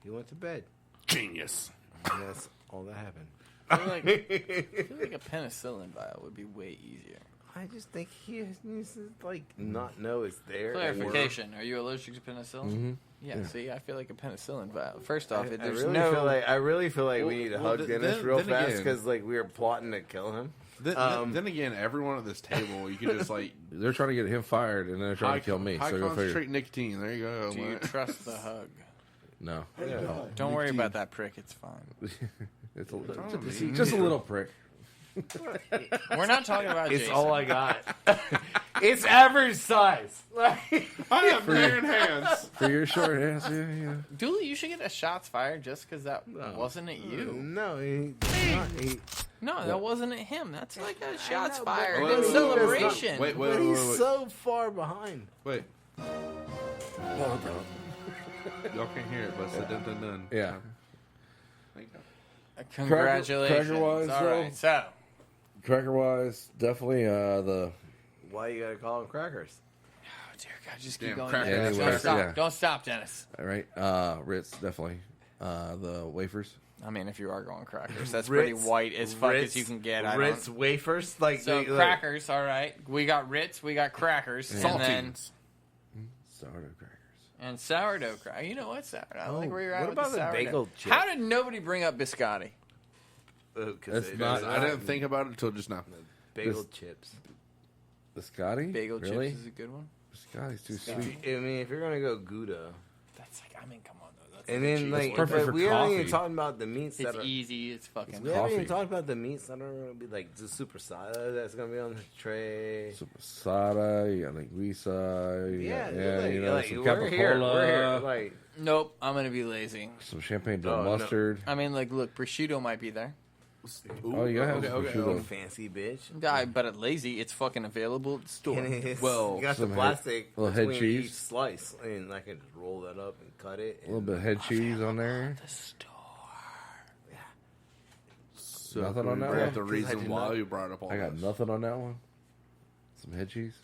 He went to bed. Genius. And that's all that happened. I feel like a penicillin vial would be way easier. I just think he needs to like not know it's there. Clarification: are you allergic to penicillin? Mm-hmm. Yeah. See, I feel like a penicillin vial. First off, I there's really no. feel like we need to hug Dennis then- real then fast again- because like we were plotting to kill him. Then again, everyone at this table, you can just like They're trying to get him fired, and they're trying to kill me. High So go figure. concentrate nicotine. There you go. Do you man. trust the hug? No, Don't worry about that prick. It's fine. it's just a little prick. We're not talking about It's Jason. all I got. It's average size. Like, I have man hands. For your short ass, yeah. Dooley, you should get a shots fired just because that wasn't at you. no, he. No, that wasn't at him. That's like a shots know, but- fired Wait, in wait, wait, celebration. Wait, But he's so far behind. Wait. Y'all can't hear it, but it's a dun dun dun. Yeah. Congratulations. Cracker-wise, all though? right, so Cracker wise, definitely the. Why you gotta call them crackers? oh, dear God, just keep Damn, going. cracker, Dennis. anyway, Don't stop. yeah. Don't stop, Dennis. All right, Ritz definitely. The wafers. I mean, if you are going crackers, that's pretty white as fuck as you can get. Ritz wafers, like So they, like, crackers, all right. We got Ritz, we got crackers, and then Saltines. Sourdough crackers. and sourdough crackers. You know what sourdough? I don't think where you're at what with about the the sourdough. bagel chip? How did nobody bring up biscotti? 'Cause That's it not- is I didn't think about it until just now. bagel chips. The Scotty? Bagel really? chips is a good one. Scotty's too Scotty. sweet. I mean, if you're gonna go Gouda, That's like, I mean, come on though. That's and like a then cheese like, one. perfect but for we aren't even coffee. talking about the meats It's that are. easy. It's fucking. We haven't even coffee. talked about the meats that are gonna be like the super sada that's gonna be on the tray. Some asada, you got linguiça, you got, like, you know, like, some we're here, capicola, like Nope, I'm gonna be lazy. some champagne Oh, dill no. mustard. I mean, like, look, prosciutto might be there. Oh, you gotta have some prosciutto. fancy bitch. But at lazy, it's fucking available at the store. And it's, Well, you got the some plastic little head between cheese. each slice, and I can just roll that up and cut it. A little bit of head cheese on there. The store. So Nothing on that we got one? the 'Cause I reason did why not- you brought up all I got this. nothing on that one. Some head cheese.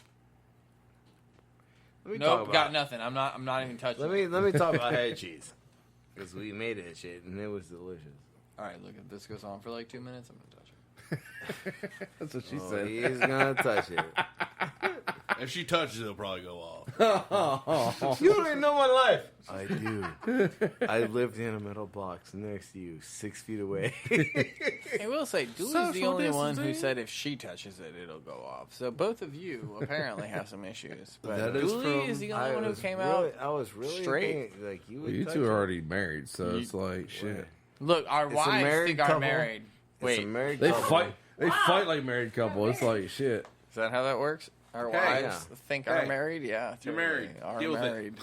Let me Nope, talk got about, nothing. I'm not even touching. let me talk about head cheese because we made it shit and it was delicious. All right, look, if this goes on for like 2 minutes, I'm gonna touch it. That's what she Oh, said. he's gonna touch it. If she touches it, it'll probably go off. You don't even know my life. I do. I lived in a metal box next to you, 6 feet away. I will say, Dooley's the Social only one who distancing. said if she touches it, it'll go off. So both of you apparently have some issues. But That is Dooley from- is the only one who came out. I was really straight. thinking, like you. Well, Would you touch two are it. already married, so it's like shit. Look, our It's a wives married think are couple. married. It's a Wait, married They couple. fight. They fight like married couple. It's like shit. is that how that works? Our Okay, wives yeah. think Okay. are married? Yeah, You're totally married. Are Deal with it. married.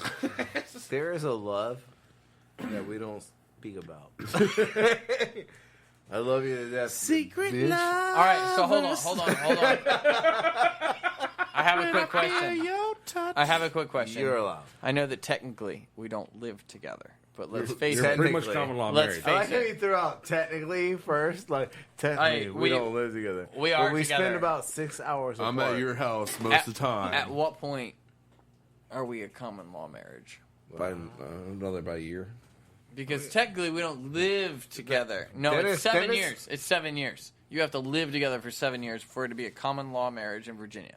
There is a love that we don't speak about. I love you to death. Secret bitch. love. All right, so hold on. I have a quick question. You're allowed. I know that technically we don't live together, but let's face You're it. pretty much Technically. common law Let's married. I like face how it. you threw out technically first. Like technically, Hey, we we- don't live together. we are But we together. spend about 6 hours. I'm apart. at your house most of the time. At what point are we a common law marriage? By about a year. Because technically we don't live together. No, Dennis- it's 7 Dennis- years. It's 7 years. You have to live together for 7 years for it to be a common law marriage in Virginia.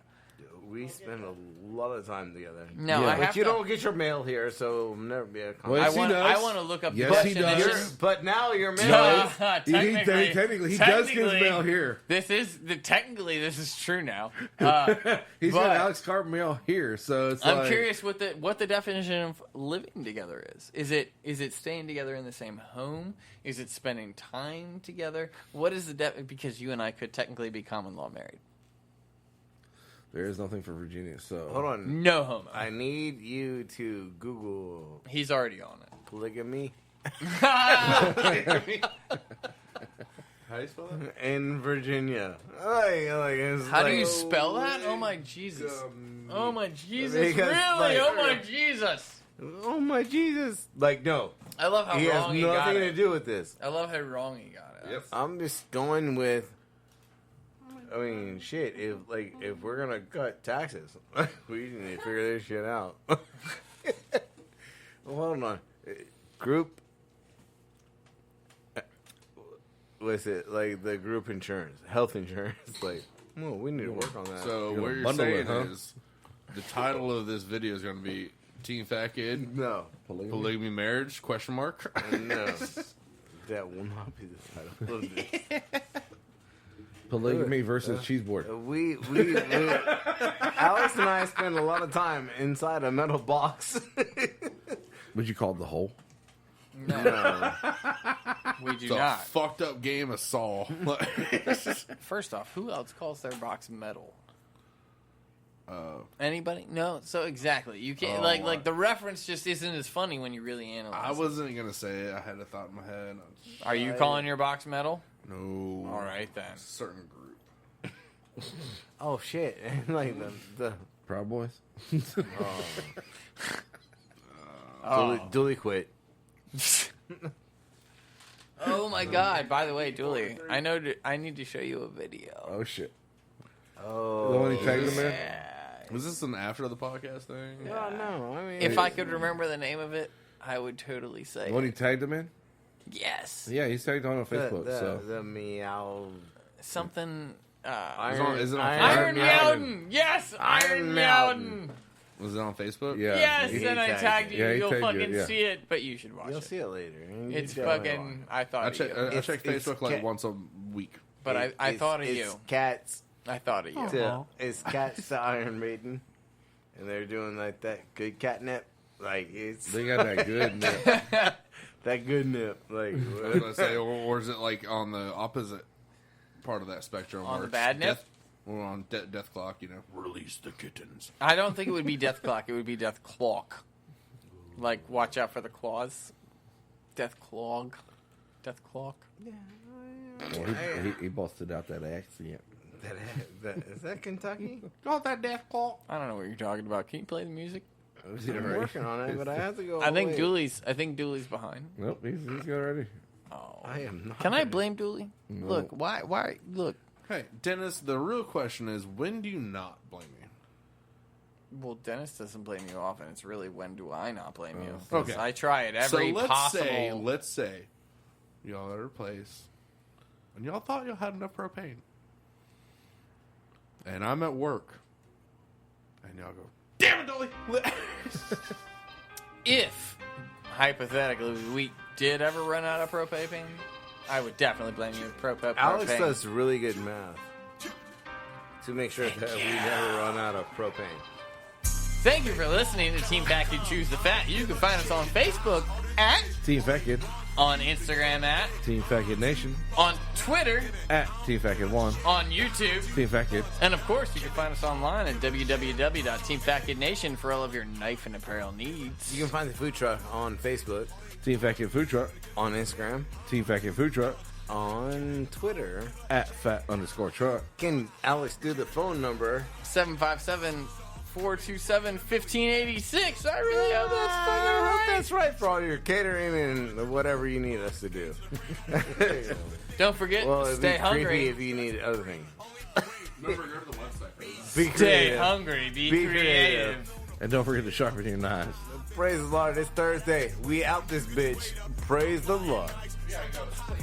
We spend a lot of time together. No, Yeah. I have But you to. don't get your mail here, so it'll never be a Well, comment. I Yes, he want. does. I want to look up Yes, the he does. definition. But now your mail is. Technically, he does get his mail here. This is technically this is true now. He's But- got Alex Carp mail here, so it's I'm like, curious what the definition of living together is. Is it staying together in the same home? Is it spending time together? What is the because you and I could technically be common law married. There is nothing for Virginia, so Hold on. No homo. I need you to Google He's already on it. polygamy. How do you spell that? in Virginia. It's How do you like- spell that? Oh my Jesus! Oh my Jesus! Because, Really? like- Oh my Jesus! Oh my Jesus! Like, no, I love how he has wrong he got nothing to it. do with this. I love how wrong he got it. Yep. I'm just going with. I mean, shit. If we're gonna cut taxes, we need to figure this shit out. Well, hold on. Group. What's it like? The group insurance, health insurance. Like, well, we need to work on that. So You're what gonna you're bundle saying it, huh? is the title of this video is going to be Team Fat Kid no, Polygamy Marriage ? no, that will not be the title of this. Polygamy versus cheese board. We Alex and I spend a lot of time inside a metal box. Would you call it the hole? No. We do It's a not. fucked up game of Saw. First off, who else calls their box metal? Anybody? No. So exactly, you can't like the reference just isn't as funny when you really analyze. I wasn't going to say it. I had a thought in my head. Are you calling your box metal? No. All right then. Certain group. Oh shit! Like the Proud Boys? Dooley quit. Oh my God! By the way, Dooley, I know I need to show you a video. Oh, shit. Oh, The one he tagged him in? Was this an after the podcast thing? Oh no! I mean, If I could remember the name of it, I would totally say The one he it. tagged him in? Yes. Yeah, he's tagged on Facebook. so the meow. Something. Is it on Iron Mountain. Mountain. Yes, Iron Iron Mountain. Mountain. Was it on Facebook? yeah. Yes, He and I tagged tagged you. you. Yeah, he You'll tagged you, fucking yeah. see it, but you should watch You'll it. see it later. It's You don't fucking. know. I thought I of check you. Facebook It's like cat- once a week. But I thought of it's you. Cats I thought of you. it's Cats to Iron Maiden, and they're doing like that good catnip. Like it's They got that good nip. that good nip. Like I was what? gonna say, or is it like on the opposite part of that spectrum? On where the it's bad nip? Death, or on Death Clock, release the kittens. I don't think it would be Death Clock. It would be Death Clock. Like, watch out for the claws. Death Clog. Death Clock. Well, he busted out that accent. Is that Kentucky? Got that Death Clock? I don't know what you're talking about. Can you play the music? I'm working on it, but I have to go. I think away. Dooley's behind. Nope, he's got ready. Oh. I am not. Can I blame Dooley? No. Look, why? Look. Hey, Dennis, the real question is, when do you not blame me? Well, Dennis doesn't blame you often. It's really when do I not blame you? Oh. Okay. 'Cause I try it every so possible. let's say, y'all are at a place, and y'all thought y'all had enough propane, and I'm at work, and y'all go, damn it, Dolly! If, hypothetically, we did ever run out of propane, I would definitely blame you. Alex propane. does really good math to make sure that we never run out of propane. Thank you for listening to Team Fat Kid Choose the Fat. You can find us on Facebook at, Team Fat Kid. on Instagram at, Team Fat Kid Nation. on Twitter, At Team Fat Kid 1. on YouTube, Team Fat Kid. and of course, you can find us online at www.teamfatkidnation for all of your knife and apparel needs. You can find the food truck on Facebook, Team Fat Kid Food Truck. on Instagram, Team Fat Kid Food Truck. on Twitter. At Fat_truck. Can Alex do the phone number? 757-427-1586. I really hope that's I fucking hope right. that's right for all your catering and whatever you need us to do. Don't forget, Well, it'd stay be creepy hungry. if you need other things. Remember, go to the website. Be Stay creative. hungry. Be Be creative. creative. And don't forget to sharpen your knives. Praise the Lord. It's Thursday. We out this bitch. Praise the Lord.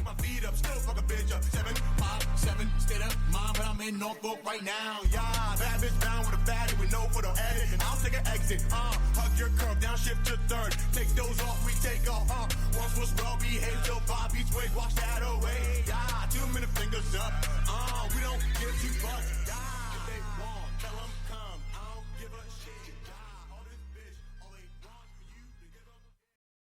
My feet up, still fuck a bitch up. 7, 5, 7, stayed up, mom, but I'm in Norfolk right now. Yeah, bad bitch down with a fatty with no photo edit. And I'll take an exit. Hug your curve, down shift to third. Take those off, we take off. Once was well behaved, till 5 each way, wash that away. Yeah.